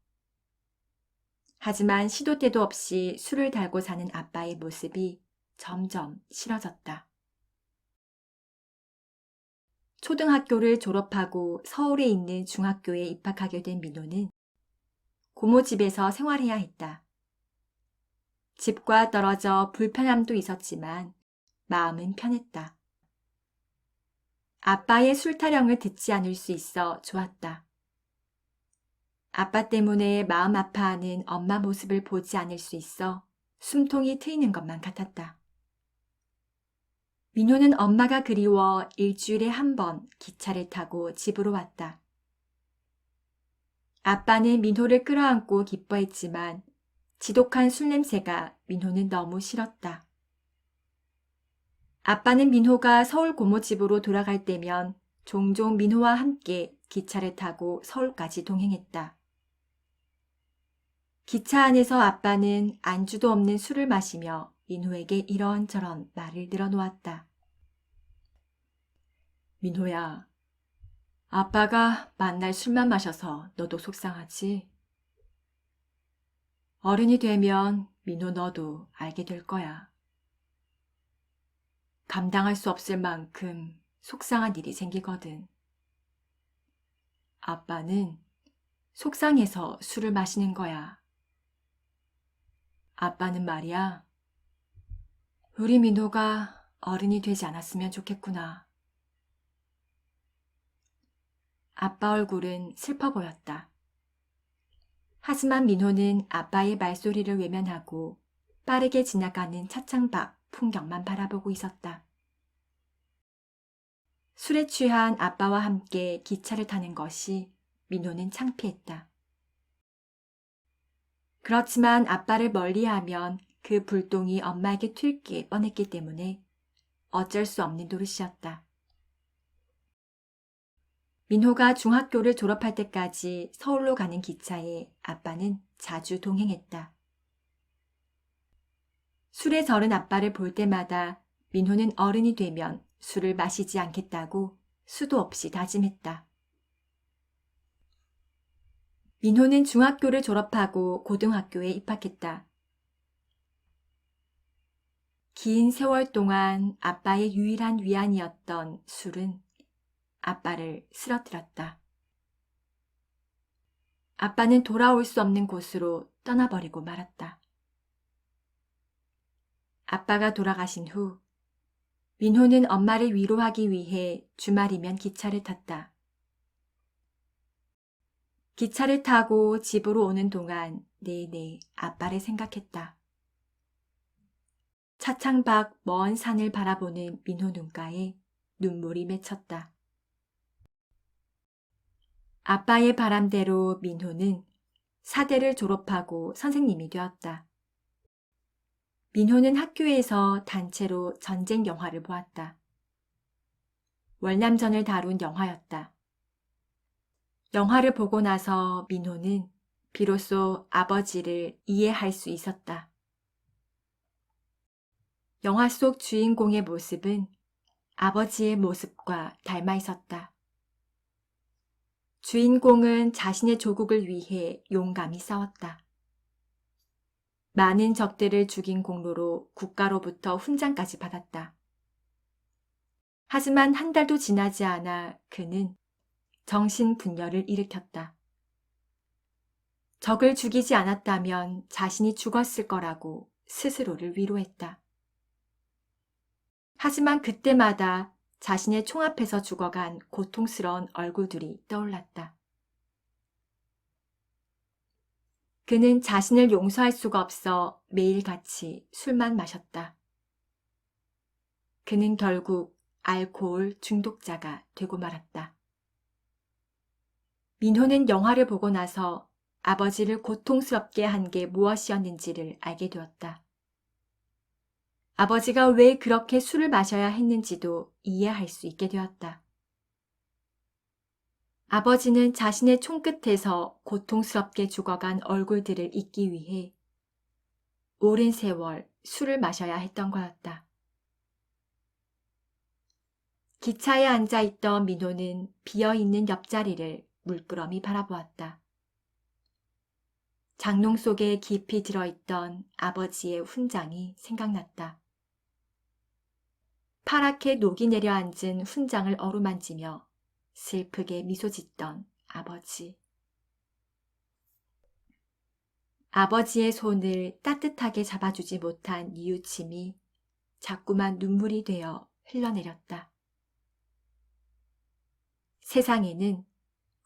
Speaker 6: 하지만 시도 때도 없이 술을 달고 사는 아빠의 모습이 점점 싫어졌다. 초등학교를 졸업하고 서울에 있는 중학교에 입학하게 된 민호는 고모 집에서 생활해야 했다. 집과 떨어져 불편함도 있었지만 마음은 편했다. 아빠의 술 타령을 듣지 않을 수 있어 좋았다. 아빠 때문에 마음 아파하는 엄마 모습을 보지 않을 수 있어 숨통이 트이는 것만 같았다. 민호는 엄마가 그리워 일주일에 한 번 기차를 타고 집으로 왔다. 아빠는 민호를 끌어안고 기뻐했지만 지독한 술 냄새가 민호는 너무 싫었다. 아빠는 민호가 서울 고모집으로 돌아갈 때면 종종 민호와 함께 기차를 타고 서울까지 동행했다. 기차 안에서 아빠는 안주도 없는 술을 마시며 민호에게 이런저런 말을 늘어놓았다. 민호야, 아빠가 만날 술만 마셔서 너도 속상하지? 어른이 되면 민호 너도 알게 될 거야. 감당할 수 없을 만큼 속상한 일이 생기거든. 아빠는 속상해서 술을 마시는 거야. 아빠는 말이야, 우리 민호가 어른이 되지 않았으면 좋겠구나. 아빠 얼굴은 슬퍼 보였다. 하지만 민호는 아빠의 말소리를 외면하고 빠르게 지나가는 차창 밖 풍경만 바라보고 있었다. 술에 취한 아빠와 함께 기차를 타는 것이 민호는 창피했다. 그렇지만 아빠를 멀리하면 그 불똥이 엄마에게 튈 게 뻔했기 때문에 어쩔 수 없는 노릇이었다. 민호가 중학교를 졸업할 때까지 서울로 가는 기차에 아빠는 자주 동행했다. 술에 절은 아빠를 볼 때마다 민호는 어른이 되면 술을 마시지 않겠다고 수도 없이 다짐했다. 민호는 중학교를 졸업하고 고등학교에 입학했다. 긴 세월 동안 아빠의 유일한 위안이었던 술은 아빠를 쓰러뜨렸다. 아빠는 돌아올 수 없는 곳으로 떠나버리고 말았다. 아빠가 돌아가신 후 민호는 엄마를 위로하기 위해 주말이면 기차를 탔다. 기차를 타고 집으로 오는 동안 내내 아빠를 생각했다. 차창 밖 먼 산을 바라보는 민호 눈가에 눈물이 맺혔다. 아빠의 바람대로 민호는 사대를 졸업하고 선생님이 되었다. 민호는 학교에서 단체로 전쟁 영화를 보았다. 월남전을 다룬 영화였다. 영화를 보고 나서 민호는 비로소 아버지를 이해할 수 있었다. 영화 속 주인공의 모습은 아버지의 모습과 닮아 있었다. 주인공은 자신의 조국을 위해 용감히 싸웠다. 많은 적들을 죽인 공로로 국가로부터 훈장까지 받았다. 하지만 한 달도 지나지 않아 그는 정신분열을 일으켰다. 적을 죽이지 않았다면 자신이 죽었을 거라고 스스로를 위로했다. 하지만 그때마다 자신의 총 앞에서 죽어간 고통스러운 얼굴들이 떠올랐다. 그는 자신을 용서할 수가 없어 매일같이 술만 마셨다. 그는 결국 알코올 중독자가 되고 말았다. 민호는 영화를 보고 나서 아버지를 고통스럽게 한 게 무엇이었는지를 알게 되었다. 아버지가 왜 그렇게 술을 마셔야 했는지도 이해할 수 있게 되었다. 아버지는 자신의 총끝에서 고통스럽게 죽어간 얼굴들을 잊기 위해 오랜 세월 술을 마셔야 했던 거였다. 기차에 앉아있던 민호는 비어있는 옆자리를 물끄러미 바라보았다. 장롱 속에 깊이 들어있던 아버지의 훈장이 생각났다. 파랗게 녹이 내려앉은 훈장을 어루만지며 슬프게 미소 짓던 아버지. 아버지의 손을 따뜻하게 잡아주지 못한 뉘우침이 자꾸만 눈물이 되어 흘러내렸다. 세상에는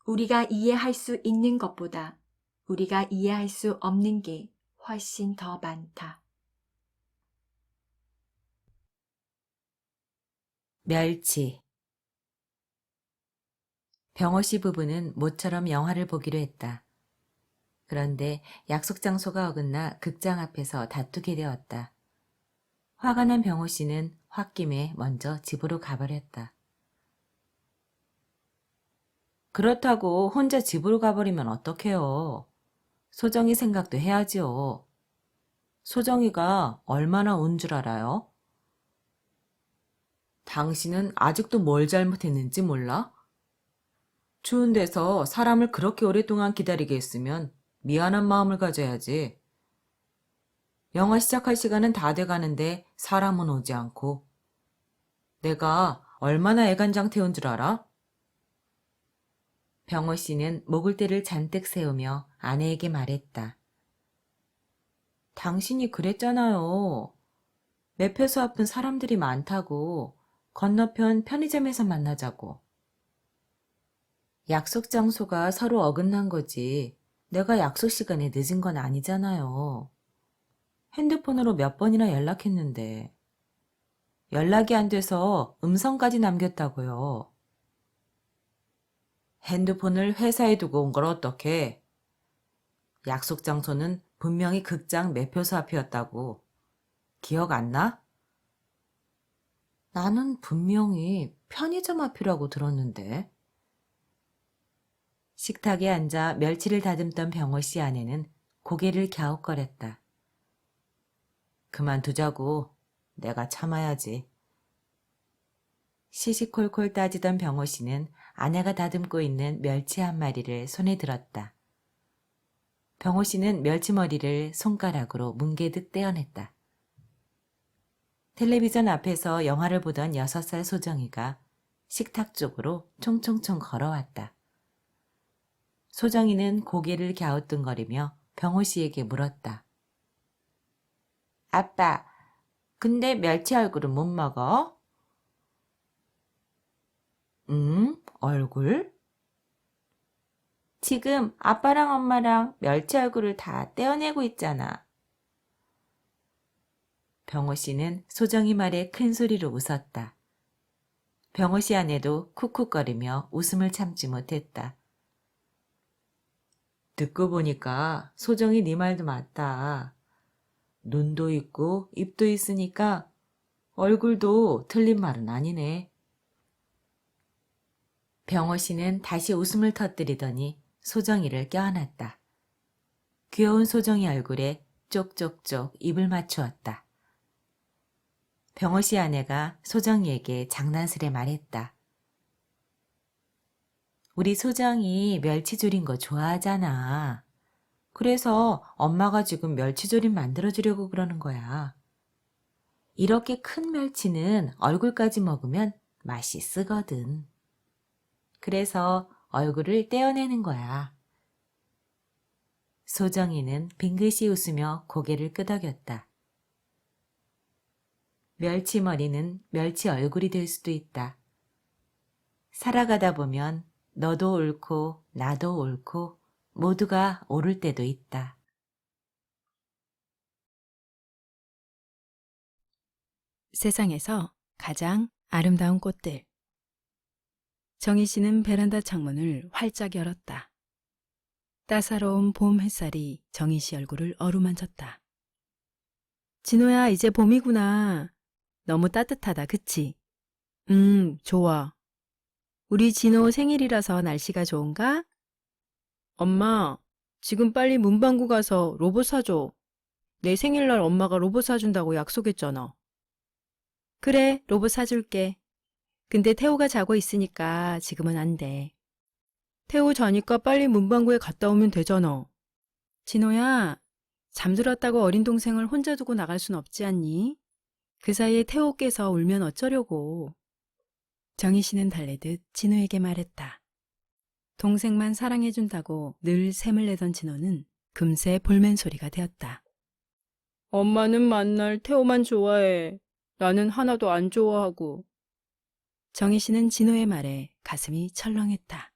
Speaker 6: 우리가 이해할 수 있는 것보다 우리가 이해할 수 없는 게 훨씬 더 많다.
Speaker 7: 멸치. 병호 씨 부부는 모처럼 영화를 보기로 했다. 그런데 약속 장소가 어긋나 극장 앞에서 다투게 되었다. 화가 난 병호 씨는 홧김에 먼저 집으로 가버렸다. 그렇다고 혼자 집으로 가버리면 어떡해요. 소정이 생각도 해야지요. 소정이가 얼마나 온 줄 알아요? 당신은 아직도 뭘 잘못했는지 몰라? 추운 데서 사람을 그렇게 오랫동안 기다리게 했으면 미안한 마음을 가져야지. 영화 시작할 시간은 다 돼가는데 사람은 오지 않고. 내가 얼마나 애간장 태운 줄 알아? 병호 씨는 목을대를 잔뜩 세우며 아내에게 말했다. 당신이 그랬잖아요. 매표소 앞은 사람들이 많다고. 건너편 편의점에서 만나자고. 약속 장소가 서로 어긋난 거지. 내가 약속 시간에 늦은 건 아니잖아요. 핸드폰으로 몇 번이나 연락했는데. 연락이 안 돼서 음성까지 남겼다고요. 핸드폰을 회사에 두고 온 걸 어떡해? 약속 장소는 분명히 극장 매표소 앞이었다고. 기억 안 나? 나는 분명히 편의점 앞이라고 들었는데. 식탁에 앉아 멸치를 다듬던 병호 씨 아내는 고개를 갸웃거렸다. 그만두자고. 내가 참아야지. 시시콜콜 따지던 병호 씨는 아내가 다듬고 있는 멸치 한 마리를 손에 들었다. 병호 씨는 멸치머리를 손가락으로 뭉개듯 떼어냈다. 텔레비전 앞에서 영화를 보던 6살 소정이가 식탁 쪽으로 총총총 걸어왔다. 소정이는 고개를 갸우뚱거리며 병호 씨에게 물었다. 아빠, 근데 멸치 얼굴은 못 먹어? 얼굴? 지금 아빠랑 엄마랑 멸치 얼굴을 다 떼어내고 있잖아. 병호 씨는 소정이 말에 큰 소리로 웃었다. 병호 씨 아내도 쿡쿡거리며 웃음을 참지 못했다. 듣고 보니까 소정이 네 말도 맞다. 눈도 있고 입도 있으니까 얼굴도 틀린 말은 아니네. 병호 씨는 다시 웃음을 터뜨리더니 소정이를 껴안았다. 귀여운 소정이 얼굴에 쪽쪽쪽 입을 맞추었다. 병호 씨 아내가 소정이에게 장난스레 말했다. 우리 소정이 멸치조린 거 좋아하잖아. 그래서 엄마가 지금 멸치조림 만들어주려고 그러는 거야. 이렇게 큰 멸치는 얼굴까지 먹으면 맛이 쓰거든. 그래서 얼굴을 떼어내는 거야. 소정이는 빙긋이 웃으며 고개를 끄덕였다. 멸치머리는 멸치 얼굴이 될 수도 있다. 살아가다 보면 너도 옳고 나도 옳고 모두가 옳을 때도 있다.
Speaker 1: 세상에서 가장 아름다운 꽃들. 정희 씨는 베란다 창문을 활짝 열었다. 따사로운 봄 햇살이 정희 씨 얼굴을 어루만졌다. 진호야, 이제 봄이구나. 너무 따뜻하다, 그치? 좋아. 우리 진호 생일이라서 날씨가 좋은가? 엄마, 지금 빨리 문방구 가서 로봇 사줘. 내 생일날 엄마가 로봇 사준다고 약속했잖아. 그래, 로봇 사줄게. 근데 태호가 자고 있으니까 지금은 안 돼. 태호 자니까 빨리 문방구에 갔다 오면 되잖아. 진호야, 잠들었다고 어린 동생을 혼자 두고 나갈 순 없지 않니? 그 사이에 태호 깨서 울면 어쩌려고. 정희 씨는 달래듯 진호에게 말했다. 동생만 사랑해준다고 늘 샘을 내던 진호는 금세 볼멘 소리가 되었다. 엄마는 만날 태호만 좋아해. 나는 하나도 안 좋아하고. 정희 씨는 진호의 말에 가슴이 철렁했다.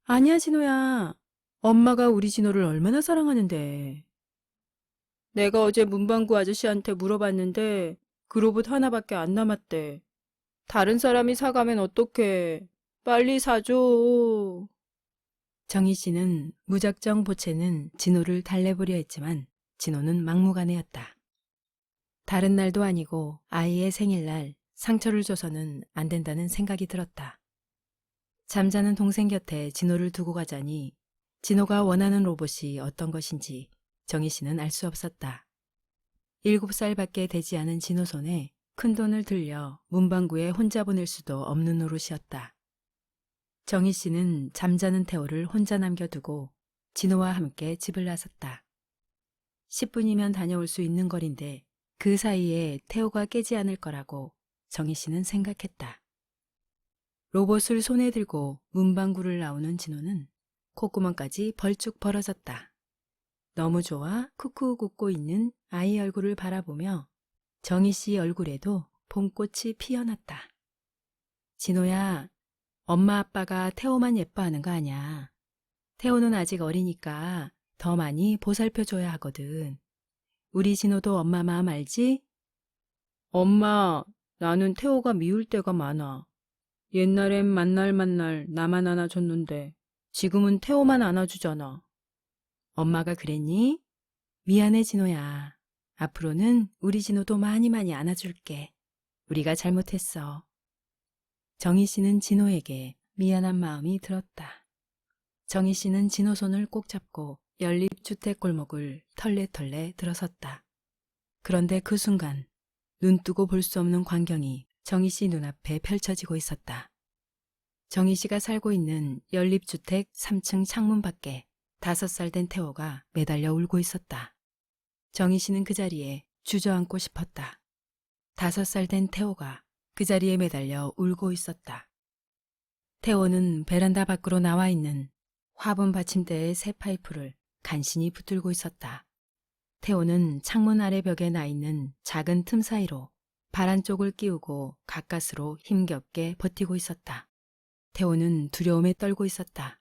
Speaker 1: 아니야, 진호야. 엄마가 우리 진호를 얼마나 사랑하는데. 내가 어제 문방구 아저씨한테 물어봤는데 그 로봇 하나밖에 안 남았대. 다른 사람이 사가면 어떡해. 빨리 사줘. 정희 씨는 무작정 보채는 진호를 달래보려 했지만 진호는 막무가내였다. 다른 날도 아니고 아이의 생일날 상처를 줘서는 안 된다는 생각이 들었다. 잠자는 동생 곁에 진호를 두고 가자니 진호가 원하는 로봇이 어떤 것인지 정희 씨는 알 수 없었다. 7살밖에 되지 않은 진호 손에 큰돈을 들려 문방구에 혼자 보낼 수도 없는 노릇이었다. 정희 씨는 잠자는 태호를 혼자 남겨두고 진호와 함께 집을 나섰다. 10분이면 다녀올 수 있는 거리인데 그 사이에 태호가 깨지 않을 거라고 정희 씨는 생각했다. 로봇을 손에 들고 문방구를 나오는 진호는 콧구멍까지 벌쭉 벌어졌다. 너무 좋아 쿡쿡 웃고 있는 아이 얼굴을 바라보며 정희 씨 얼굴에도 봄꽃이 피어났다. 진호야, 엄마 아빠가 태호만 예뻐하는 거 아냐. 태호는 아직 어리니까 더 많이 보살펴줘야 하거든. 우리 진호도 엄마 마음 알지? 엄마, 나는 태호가 미울 때가 많아. 옛날엔 만날 나만 안아줬는데 지금은 태호만 안아주잖아. 엄마가 그랬니? 미안해, 진호야. 앞으로는 우리 진호도 많이 안아줄게. 우리가 잘못했어. 정희 씨는 진호에게 미안한 마음이 들었다. 정희 씨는 진호 손을 꼭 잡고 연립주택 골목을 털레털레 들어섰다. 그런데 그 순간 눈뜨고 볼 수 없는 광경이 정희 씨 눈앞에 펼쳐지고 있었다. 정희 씨가 살고 있는 연립주택 3층 창문 밖에 5살 된 태호가 매달려 울고 있었다. 정희 씨는 그 자리에 주저앉고 싶었다. 5살 된 태호가 그 자리에 매달려 울고 있었다. 태호는 베란다 밖으로 나와 있는 화분 받침대의 새 파이프를 간신히 붙들고 있었다. 태호는 창문 아래 벽에 나 있는 작은 틈 사이로 발 안쪽을 끼우고 가까스로 힘겹게 버티고 있었다. 태호는 두려움에 떨고 있었다.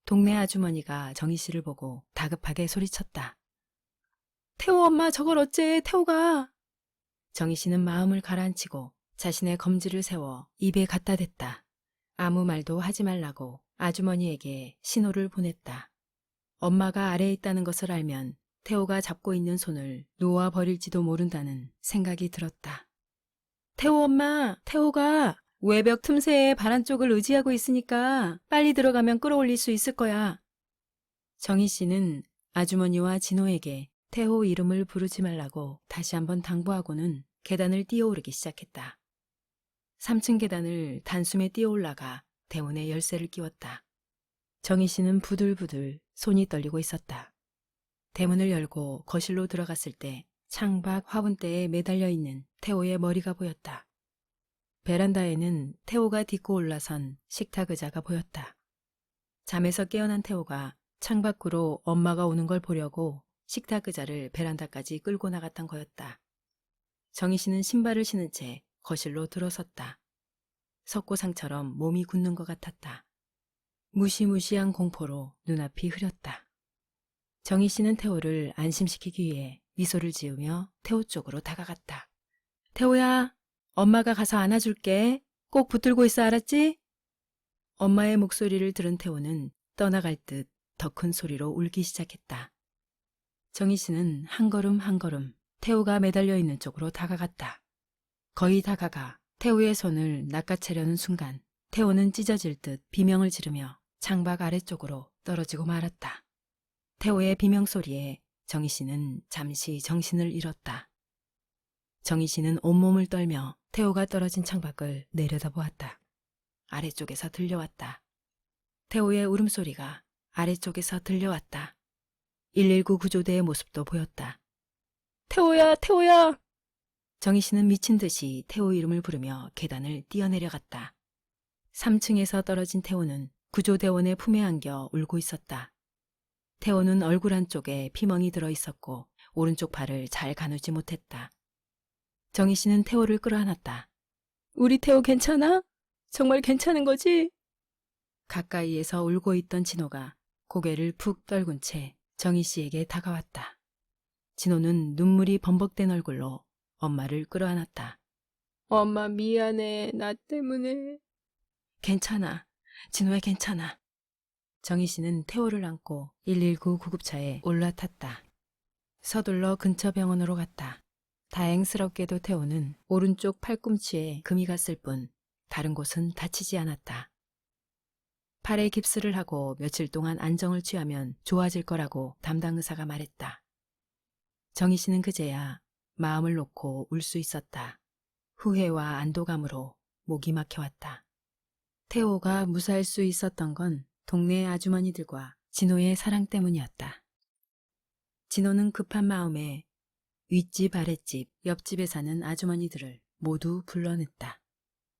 Speaker 1: 동네 아주머니가 정희 씨를 보고 다급하게 소리쳤다. 태호 엄마, 저걸 어째, 태호가. 정희 씨는 마음을 가라앉히고 자신의 검지를 세워 입에 갖다 댔다. 아무 말도 하지 말라고 아주머니에게 신호를 보냈다. 엄마가 아래에 있다는 것을 알면 태호가 잡고 있는 손을 놓아 버릴지도 모른다는 생각이 들었다. 태호 엄마, 태호가 외벽 틈새에 발 안쪽을 의지하고 있으니까 빨리 들어가면 끌어올릴 수 있을 거야. 정희 씨는 아주머니와 진호에게 태호 이름을 부르지 말라고 다시 한번 당부하고는 계단을 뛰어오르기 시작했다. 3층 계단을 단숨에 뛰어올라가 대문에 열쇠를 끼웠다. 정희 씨는 부들부들 손이 떨리고 있었다. 대문을 열고 거실로 들어갔을 때 창밖 화분대에 매달려 있는 태호의 머리가 보였다. 베란다에는 태호가 딛고 올라선 식탁 의자가 보였다. 잠에서 깨어난 태호가 창밖으로 엄마가 오는 걸 보려고 식탁 의자를 베란다까지 끌고 나갔던 거였다. 정희 씨는 신발을 신은 채 거실로 들어섰다. 석고상처럼 몸이 굳는 것 같았다. 무시무시한 공포로 눈앞이 흐렸다. 정희 씨는 태호를 안심시키기 위해 미소를 지으며 태호 쪽으로 다가갔다. 태호야, 엄마가 가서 안아줄게. 꼭 붙들고 있어, 알았지? 엄마의 목소리를 들은 태호는 떠나갈 듯 더 큰 소리로 울기 시작했다. 정희 씨는 한 걸음 한 걸음 태호가 매달려 있는 쪽으로 다가갔다. 거의 다가가 태호의 손을 낚아채려는 순간 태호는 찢어질 듯 비명을 지르며 창밖 아래쪽으로 떨어지고 말았다. 태호의 비명 소리에 정희 씨는 잠시 정신을 잃었다. 정희 씨는 온몸을 떨며 태호가 떨어진 창밖을 내려다보았다. 아래쪽에서 들려왔다. 태호의 울음소리가 아래쪽에서 들려왔다. 119 구조대의 모습도 보였다. 태호야, 태호야! 정희 씨는 미친 듯이 태호 이름을 부르며 계단을 뛰어내려갔다. 3층에서 떨어진 태호는 구조대원의 품에 안겨 울고 있었다. 태호는 얼굴 한쪽에 피멍이 들어 있었고 오른쪽 팔을 잘 가누지 못했다. 정희 씨는 태호를 끌어안았다. 우리 태호 괜찮아? 정말 괜찮은 거지? 가까이에서 울고 있던 진호가 고개를 푹 떨군 채 정희 씨에게 다가왔다. 진호는 눈물이 범벅된 얼굴로 엄마를 끌어안았다. 엄마 미안해, 나 때문에. 괜찮아, 진호야 괜찮아. 정희 씨는 태호를 안고 119 구급차에 올라탔다. 서둘러 근처 병원으로 갔다. 다행스럽게도 태호는 오른쪽 팔꿈치에 금이 갔을 뿐 다른 곳은 다치지 않았다. 팔에 깁스를 하고 며칠 동안 안정을 취하면 좋아질 거라고 담당 의사가 말했다. 정희 씨는 그제야 마음을 놓고 울 수 있었다. 후회와 안도감으로 목이 막혀왔다. 태호가 무사할 수 있었던 건 동네 아주머니들과 진호의 사랑 때문이었다. 진호는 급한 마음에 윗집, 아랫집, 옆집에 사는 아주머니들을 모두 불러냈다.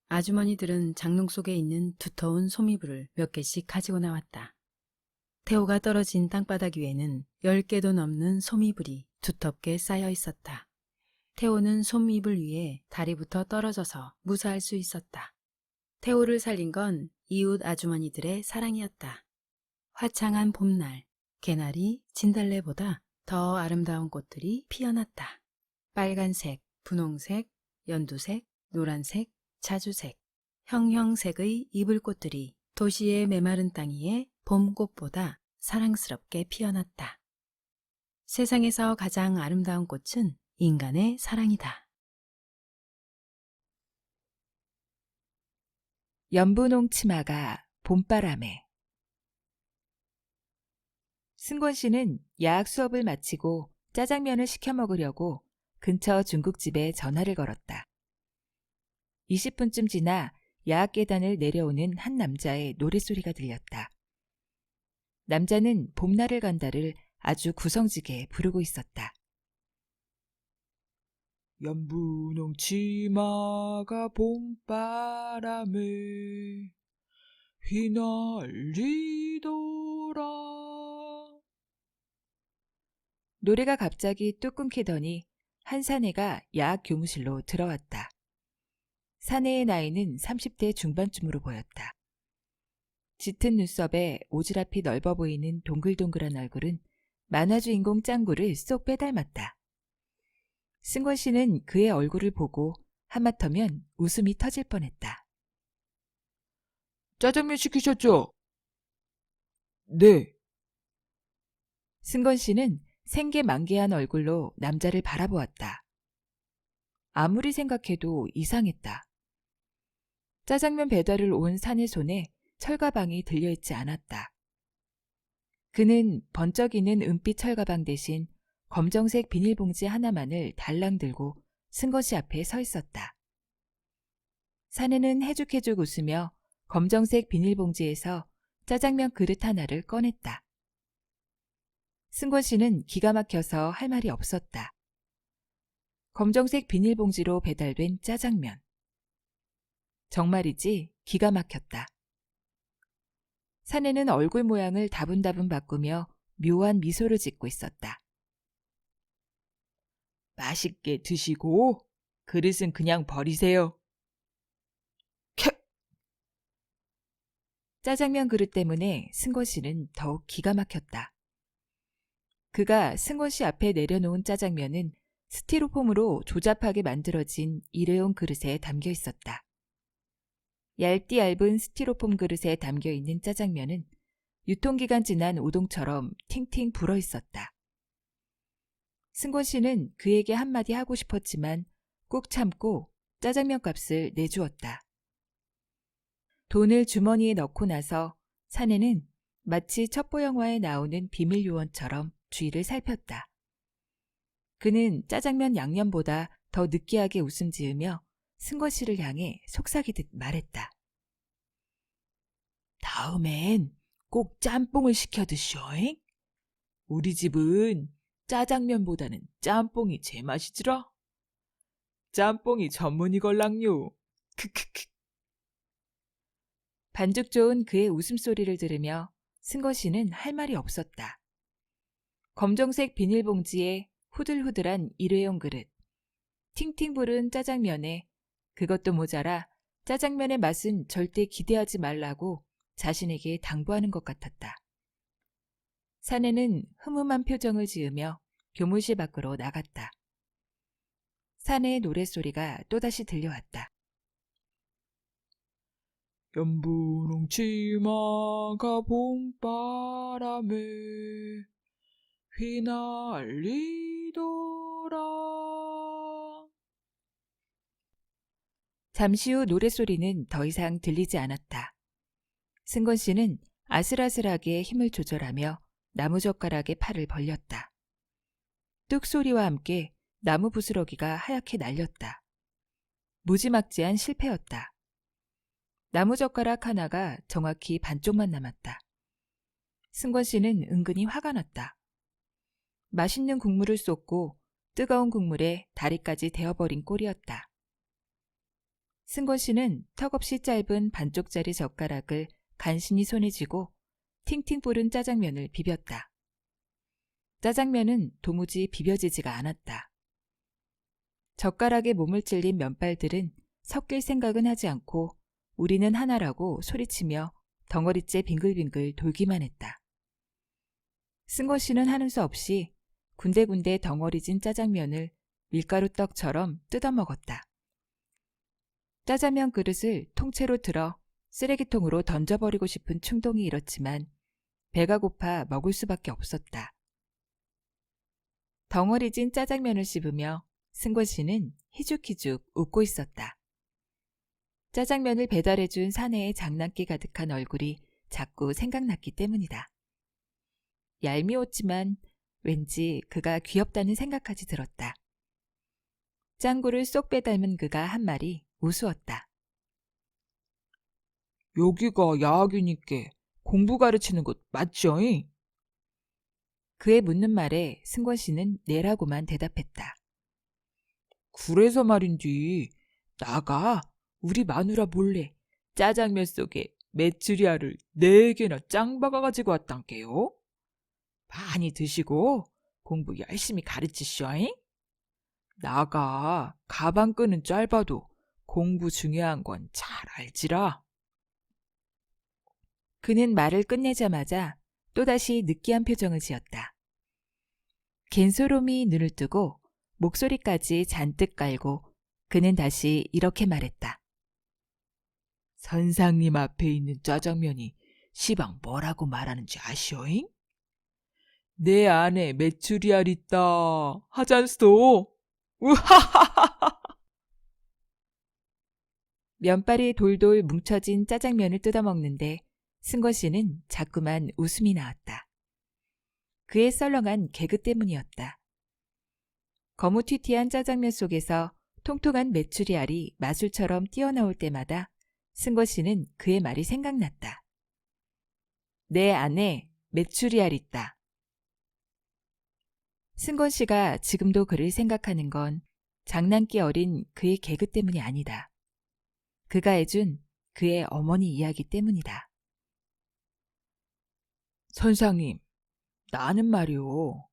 Speaker 1: 아주머니들은 장롱 속에 있는 두터운 솜이불을 몇 개씩 가지고 나왔다. 태호가 떨어진 땅바닥 위에는 10개도 넘는 솜이불이 두텁게 쌓여 있었다. 태호는 솜이불 위에 다리부터 떨어져서 무사할 수 있었다. 태호를 살린 건 이웃 아주머니들의 사랑이었다. 화창한 봄날, 개나리, 진달래보다 더 아름다운 꽃들이 피어났다. 빨간색, 분홍색, 연두색, 노란색, 자주색, 형형색의 이불꽃들이 도시의 메마른 땅 위에 봄꽃보다 사랑스럽게 피어났다. 세상에서 가장 아름다운 꽃은 인간의 사랑이다.
Speaker 8: 연분홍 치마가 봄바람에. 승권 씨는 야학 수업을 마치고 짜장면을 시켜 먹으려고 근처 중국집에 전화를 걸었다. 20분쯤 지나 야학 계단을 내려오는 한 남자의 노랫소리가 들렸다. 남자는 봄날을 간다를 아주 구성지게 부르고 있었다.
Speaker 9: 연분홍 치마가 봄바람에 휘날리더라.
Speaker 8: 노래가 갑자기 뚝 끊기더니 한 사내가 야학 교무실로 들어왔다. 사내의 나이는 30대 중반쯤으로 보였다. 짙은 눈썹에 오지랖이 넓어 보이는 동글동글한 얼굴은 만화 주인공 짱구를 쏙 빼닮았다. 승권 씨는 그의 얼굴을 보고 하마터면 웃음이 터질 뻔했다.
Speaker 9: 짜장면 시키셨죠? 네.
Speaker 8: 승권 씨는 생계만개한 얼굴로 남자를 바라보았다. 아무리 생각해도 이상했다. 짜장면 배달을 온 사내 손에 철가방이 들려있지 않았다. 그는 번쩍이는 은빛 철가방 대신 검정색 비닐봉지 하나만을 달랑 들고 승권 씨 앞에 서 있었다. 사내는 해죽해죽 웃으며 검정색 비닐봉지에서 짜장면 그릇 하나를 꺼냈다. 승권 씨는 기가 막혀서 할 말이 없었다. 검정색 비닐봉지로 배달된 짜장면. 정말이지 기가 막혔다. 사내는 얼굴 모양을 다분다분 바꾸며 묘한 미소를 짓고 있었다.
Speaker 9: 맛있게 드시고 그릇은 그냥 버리세요.
Speaker 8: 짜장면 그릇 때문에 승권 씨는 더욱 기가 막혔다. 그가 승권 씨 앞에 내려놓은 짜장면은 스티로폼으로 조잡하게 만들어진 일회용 그릇에 담겨 있었다. 얇디 얇은 스티로폼 그릇에 담겨 있는 짜장면은 유통기간 지난 우동처럼 팅팅 불어 있었다. 승권 씨는 그에게 한마디 하고 싶었지만 꾹 참고 짜장면 값을 내주었다. 돈을 주머니에 넣고 나서 사내는 마치 첩보 영화에 나오는 비밀 요원처럼 주위를 살폈다. 그는 짜장면 양념보다 더 느끼하게 웃음 지으며 승권 씨를 향해 속삭이듯 말했다.
Speaker 9: 다음엔 꼭 짬뽕을 시켜 드쇼잉. 우리 집은 짜장면보다는 짬뽕이 제맛이지라. 짬뽕이 전문이걸랑요. 크크크.
Speaker 8: 반죽 좋은 그의 웃음소리를 들으며 승권 씨는 할 말이 없었다. 검정색 비닐봉지에 후들후들한 일회용 그릇, 팅팅 부른 짜장면에 그것도 모자라 짜장면의 맛은 절대 기대하지 말라고 자신에게 당부하는 것 같았다. 사내는 흠흠한 표정을 지으며 교무실 밖으로 나갔다. 사내의 노랫소리가 또다시 들려왔다.
Speaker 9: 연분홍 치마가 봄바람에 휘날리더라.
Speaker 8: 잠시 후 노랫소리는 더 이상 들리지 않았다. 승권 씨는 아슬아슬하게 힘을 조절하며 나무젓가락에 팔을 벌렸다. 뚝 소리와 함께 나무 부스러기가 하얗게 날렸다. 무지막지한 실패였다. 나무젓가락 하나가 정확히 반쪽만 남았다. 승권 씨는 은근히 화가 났다. 맛있는 국물을 쏟고 뜨거운 국물에 다리까지 데워버린 꼴이었다. 승권 씨는 턱없이 짧은 반쪽짜리 젓가락을 간신히 손에 쥐고 팅팅 부른 짜장면을 비볐다. 짜장면은 도무지 비벼지지가 않았다. 젓가락에 몸을 찔린 면발들은 섞일 생각은 하지 않고 우리는 하나라고 소리치며 덩어리째 빙글빙글 돌기만 했다. 승권 씨는 하는 수 없이 군데군데 덩어리진 짜장면을 밀가루 떡처럼 뜯어먹었다. 짜장면 그릇을 통째로 들어 쓰레기통으로 던져버리고 싶은 충동이 일었지만 배가 고파 먹을 수밖에 없었다. 덩어리진 짜장면을 씹으며 승권 씨는 희죽희죽 웃고 있었다. 짜장면을 배달해준 사내의 장난기 가득한 얼굴이 자꾸 생각났기 때문이다. 얄미웠지만 왠지 그가 귀엽다는 생각까지 들었다. 짱구를 쏙 빼닮은 그가 한 말이 우스웠다.
Speaker 9: 여기가 야학이니께 공부 가르치는 곳 맞죠잉?
Speaker 8: 그의 묻는 말에 승권 씨는 네라고만 대답했다.
Speaker 9: 그래서 말인지 나가 우리 마누라 몰래 짜장면 속에 메추리알을 4개나 짱 박아가지고 왔단께요. 많이 드시고 공부 열심히 가르치쇼잉? 나가 가방끈은 짧아도 공부 중요한 건 잘 알지라.
Speaker 8: 그는 말을 끝내자마자 또다시 느끼한 표정을 지었다. 갠소롬이 눈을 뜨고 목소리까지 잔뜩 깔고 그는 다시 이렇게 말했다.
Speaker 9: 선상님 앞에 있는 짜장면이 시방 뭐라고 말하는지 아시오잉? 내 안에 메추리알 있다 하잔소. 우하하하하.
Speaker 8: 면발이 돌돌 뭉쳐진 짜장면을 뜯어먹는데 승권 씨는 자꾸만 웃음이 나왔다. 그의 썰렁한 개그 때문이었다. 거무튀튀한 짜장면 속에서 통통한 메추리알이 마술처럼 뛰어나올 때마다 승권 씨는 그의 말이 생각났다. 내 안에 메추리알 있다. 승권 씨가 지금도 그를 생각하는 건 장난기 어린 그의 개그 때문이 아니다. 그가 해준 그의 어머니 이야기 때문이다.
Speaker 9: 선상님, 나는 말이오.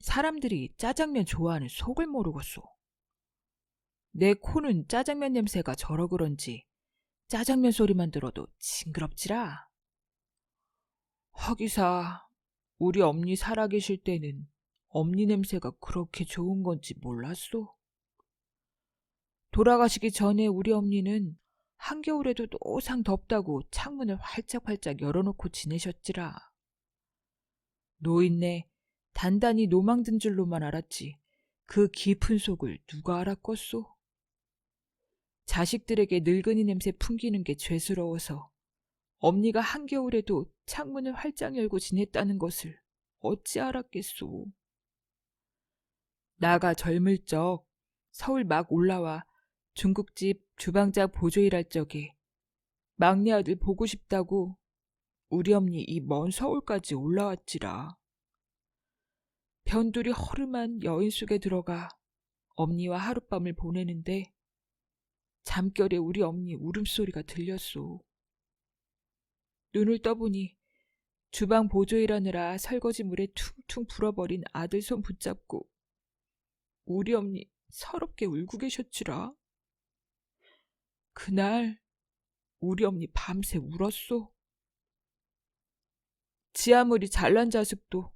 Speaker 9: 사람들이 짜장면 좋아하는 속을 모르겠소. 내 코는 짜장면 냄새가 저러 그런지 짜장면 소리만 들어도 징그럽지라. 허기사, 우리 엄니 살아계실 때는 엄니 냄새가 그렇게 좋은 건지 몰랐소. 돌아가시기 전에 우리 엄니는 한겨울에도 노상 덥다고 창문을 활짝활짝 열어놓고 지내셨지라. 노인네 단단히 노망든 줄로만 알았지 그 깊은 속을 누가 알았겠소? 자식들에게 늙은이 냄새 풍기는 게 죄스러워서 엄니가 한겨울에도 창문을 활짝 열고 지냈다는 것을 어찌 알았겠소? 나가 젊을 적 서울 막 올라와 중국집 주방장 보조 일할 적에 막내 아들 보고 싶다고 우리 엄니 이 먼 서울까지 올라왔지라. 변두리 허름한 여인 속에 들어가 엄니와 하룻밤을 보내는데 잠결에 우리 엄니 울음소리가 들렸소. 눈을 떠보니 주방 보조 일하느라 설거지물에 퉁퉁 불어버린 아들 손 붙잡고 우리 엄니 서럽게 울고 계셨지라. 그날 우리 엄니 밤새 울었소. 지 아무리 잘난 자식도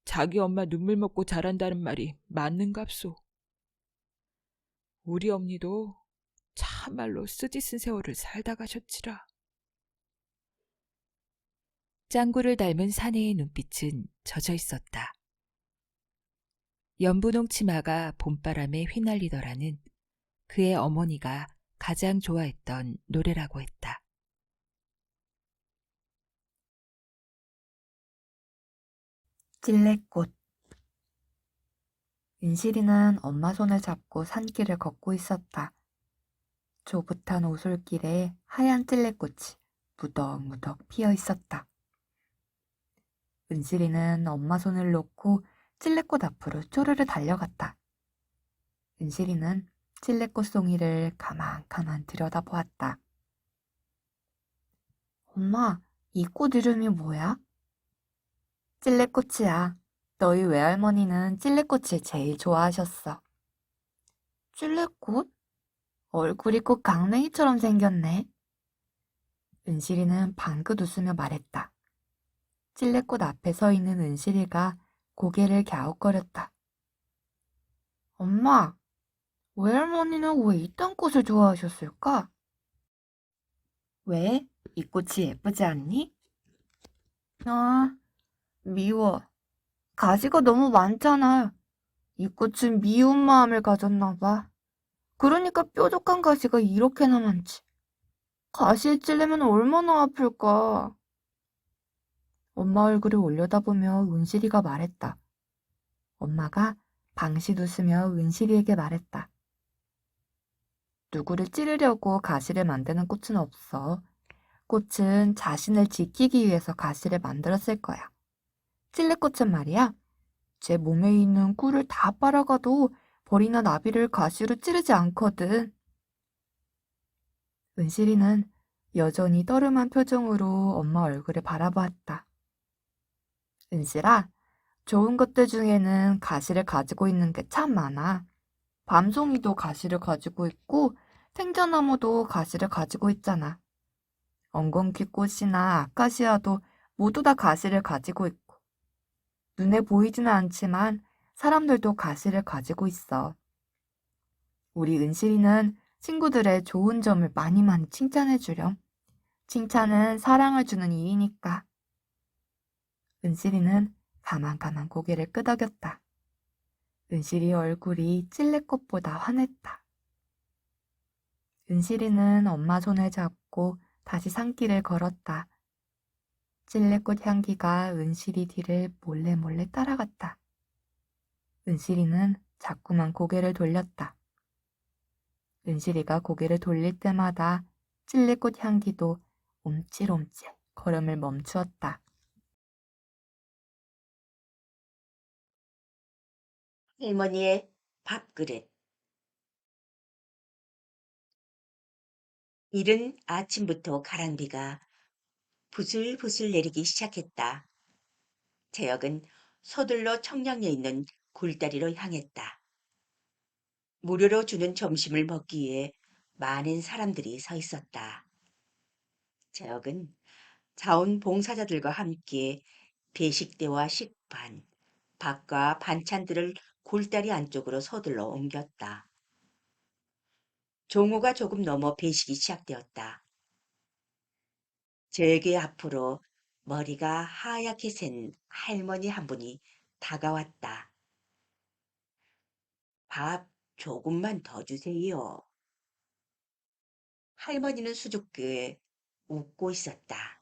Speaker 9: 자기 엄마 눈물 먹고 자란다는 말이 맞는갑소. 우리 엄니도 참말로 쓰디쓴 세월을 살다 가셨지라.
Speaker 8: 짱구를 닮은 사내의 눈빛은 젖어 있었다. 연분홍 치마가 봄바람에 휘날리더라는 그의 어머니가 가장 좋아했던 노래라고 했다.
Speaker 10: 찔레꽃. 은실이는 엄마 손을 잡고 산길을 걷고 있었다. 조붓한 오솔길에 하얀 찔레꽃이 무덕무덕 피어 있었다. 은실이는 엄마 손을 놓고 찔레꽃 앞으로 쪼르르 달려갔다. 은실이는 찔레꽃 송이를 가만가만 들여다보았다. 엄마, 이 꽃 이름이 뭐야? 찔레꽃이야. 너희 외할머니는 찔레꽃을 제일 좋아하셨어. 찔레꽃? 얼굴이 꼭 강냉이처럼 생겼네. 은실이는 방긋 웃으며 말했다. 찔레꽃 앞에 서 있는 은실이가 고개를 갸웃거렸다. 엄마, 외할머니는 왜 이딴 꽃을 좋아하셨을까? 왜? 이 꽃이 예쁘지 않니? 아, 미워. 가시가 너무 많잖아. 이 꽃은 미운 마음을 가졌나 봐. 그러니까 뾰족한 가시가 이렇게나 많지. 가시에 찔리면 얼마나 아플까. 엄마 얼굴을 올려다보며 은실이가 말했다. 엄마가 방긋 웃으며 은실이에게 말했다. 누구를 찌르려고 가시를 만드는 꽃은 없어. 꽃은 자신을 지키기 위해서 가시를 만들었을 거야. 찔레꽃은 말이야. 제 몸에 있는 꿀을 다 빨아가도 벌이나 나비를 가시로 찌르지 않거든. 은실이는 여전히 떠름한 표정으로 엄마 얼굴을 바라보았다. 은실아, 좋은 것들 중에는 가시를 가지고 있는 게 참 많아. 밤송이도 가시를 가지고 있고 생자나무도 가시를 가지고 있잖아. 엉겅퀴꽃이나 아카시아도 모두 다 가시를 가지고 있고 눈에 보이지는 않지만 사람들도 가시를 가지고 있어. 우리 은실이는 친구들의 좋은 점을 많이 많이 칭찬해 주렴. 칭찬은 사랑을 주는 일이니까. 은실이는 가만가만 고개를 끄덕였다. 은실이 얼굴이 찔레꽃보다 환했다. 은실이는 엄마 손을 잡고 다시 산길을 걸었다. 찔레꽃 향기가 은실이 뒤를 몰래 몰래 따라갔다. 은실이는 자꾸만 고개를 돌렸다. 은실이가 고개를 돌릴 때마다 찔레꽃 향기도 옴찔옴찔 걸음을 멈추었다.
Speaker 11: 할머니의 밥그릇. 이른 아침부터 가랑비가 부슬부슬 내리기 시작했다. 재혁은 서둘러 청량리에 있는 굴다리로 향했다. 무료로 주는 점심을 먹기 위해 많은 사람들이 서 있었다. 재혁은 자원봉사자들과 함께 배식대와 식판, 밥과 반찬들을 굴다리 안쪽으로 서둘러 옮겼다. 종호가 조금 넘어 배식이 시작되었다. 재혁의 앞으로 머리가 하얗게 센 할머니 한 분이 다가왔다. 밥 조금만 더 주세요. 할머니는 수줍게 웃고 있었다.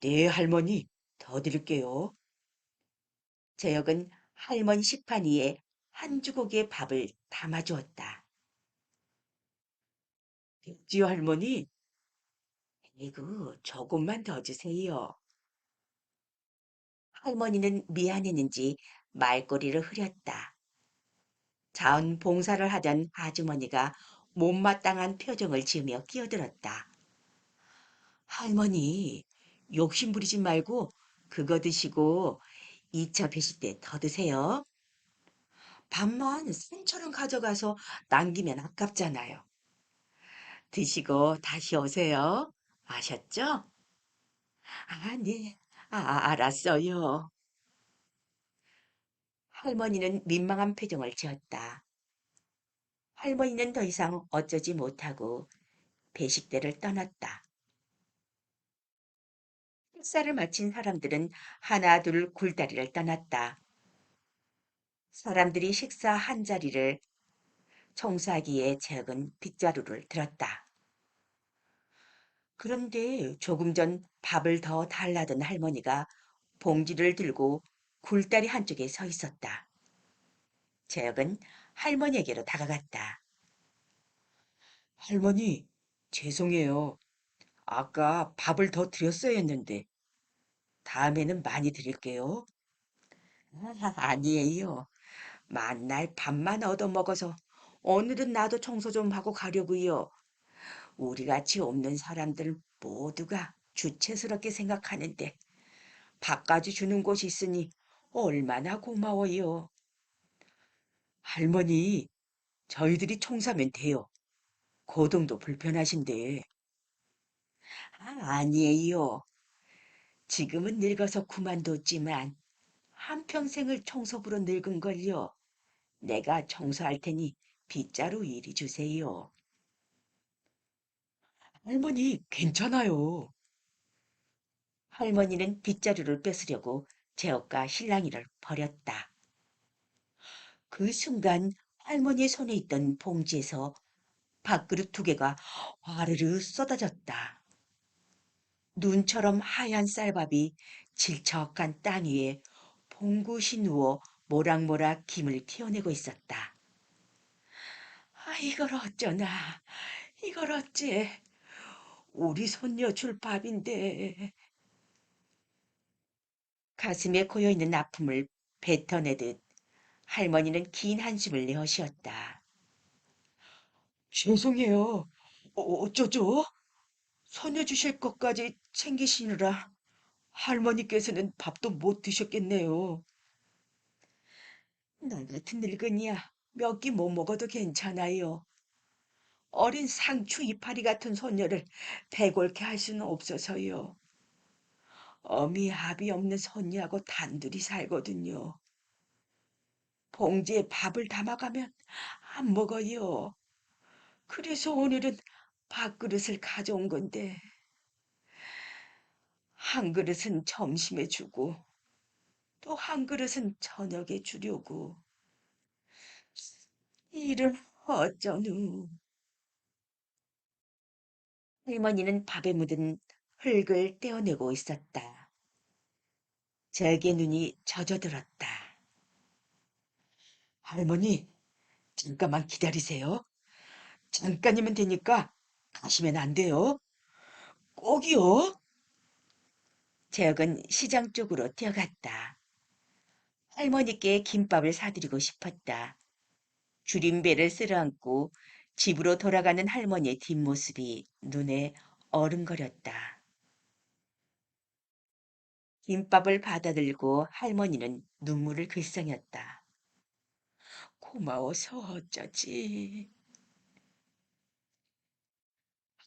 Speaker 11: 네, 할머니, 더 드릴게요. 재혁은 할머니 식판 위에 한 주걱의 밥을 담아주었다. 됐지요, 할머니? 에구, 조금만 더 주세요. 할머니는 미안했는지 말꼬리를 흐렸다. 자원봉사를 하던 아주머니가 못마땅한 표정을 지으며 끼어들었다. 할머니, 욕심 부리지 말고 그거 드시고 2차 배식 때 더 드세요. 밥만 쌤처럼 가져가서 남기면 아깝잖아요. 드시고 다시 오세요. 아셨죠? 아, 네. 알았어요. 할머니는 민망한 표정을 지었다. 할머니는 더 이상 어쩌지 못하고 배식대를 떠났다. 식사를 마친 사람들은 하나 둘 굴다리를 떠났다. 사람들이 식사 한 자리를 청소하기에 재혁은 빗자루를 들었다. 그런데 조금 전 밥을 더 달라던 할머니가 봉지를 들고 굴다리 한쪽에 서 있었다. 재혁은 할머니에게로 다가갔다. 할머니, 죄송해요. 아까 밥을 더 드렸어야 했는데 다음에는 많이 드릴게요. 아니에요. 만날 밥만 얻어먹어서 오늘은 나도 청소 좀 하고 가려고요. 우리 같이 없는 사람들 모두가 주체스럽게 생각하는데 밥까지 주는 곳이 있으니 얼마나 고마워요. 할머니, 저희들이 청소하면 돼요. 거동도 불편하신데. 아니에요. 지금은 늙어서 그만뒀지만 한평생을 청소부로 늙은걸요. 내가 청소할 테니 빗자루 이리 주세요. 할머니, 괜찮아요. 할머니는 빗자루를 뺏으려고 재혁과 실랑이를 벌였다. 그 순간 할머니의 손에 있던 봉지에서 밥그릇 2개가 와르르 쏟아졌다. 눈처럼 하얀 쌀밥이 질척한 땅 위에 봉긋이 누워 모락모락 김을 튀어내고 있었다. 아, 이걸 어쩌나, 이걸 어째. 우리 손녀 줄 밥인데. 가슴에 고여있는 아픔을 뱉어내듯 할머니는 긴 한숨을 내어 쉬었다. 죄송해요. 어쩌죠? 손녀 주실 것까지 챙기시느라 할머니께서는 밥도 못 드셨겠네요. 나 같은 늙은이야 몇 끼 못 먹어도 괜찮아요. 어린 상추 이파리 같은 손녀를 배골게 할 수는 없어서요. 어미 아비 없는 손녀하고 단둘이 살거든요. 봉지에 밥을 담아가면 안 먹어요. 그래서 오늘은 밥그릇을 가져온 건데 한 그릇은 점심에 주고 또 한 그릇은 저녁에 주려고. 이를 어쩌누. 할머니는 밥에 묻은 흙을 떼어내고 있었다. 저에게 눈이 젖어들었다. 할머니, 잠깐만 기다리세요. 잠깐이면 되니까 가시면 안 돼요. 꼭이요. 재혁은 시장 쪽으로 뛰어갔다. 할머니께 김밥을 사드리고 싶었다. 줄임배를 쓸어안고 집으로 돌아가는 할머니의 뒷모습이 눈에 어른거렸다. 김밥을 받아들고 할머니는 눈물을 글썽였다. 고마워서 어쩌지.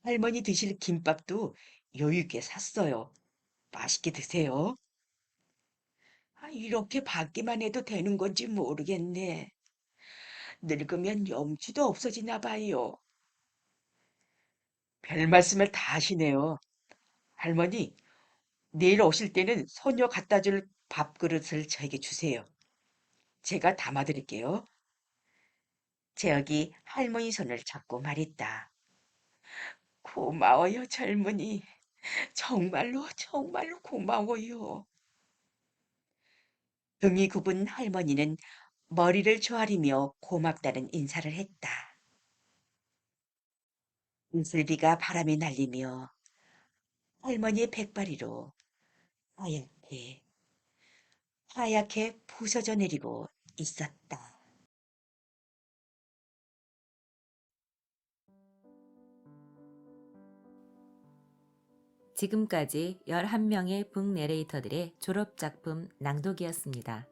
Speaker 11: 할머니 드실 김밥도 여유 있게 샀어요. 맛있게 드세요. 아, 이렇게 받기만 해도 되는 건지 모르겠네. 늙으면 염치도 없어지나 봐요. 별 말씀을 다 하시네요. 할머니, 내일 오실 때는 소녀 갖다 줄 밥그릇을 저에게 주세요. 제가 담아드릴게요. 재혁이 할머니 손을 잡고 말했다. 고마워요, 젊은이. 정말로 정말로 고마워요. 등이 굽은 할머니는 머리를 조아리며 고맙다는 인사를 했다. 이슬비가 바람에 날리며 할머니의 백발이로 하얗게 하얗게 부서져 내리고 있었다.
Speaker 12: 지금까지 11명의 북내레이터들의 졸업작품 낭독이었습니다.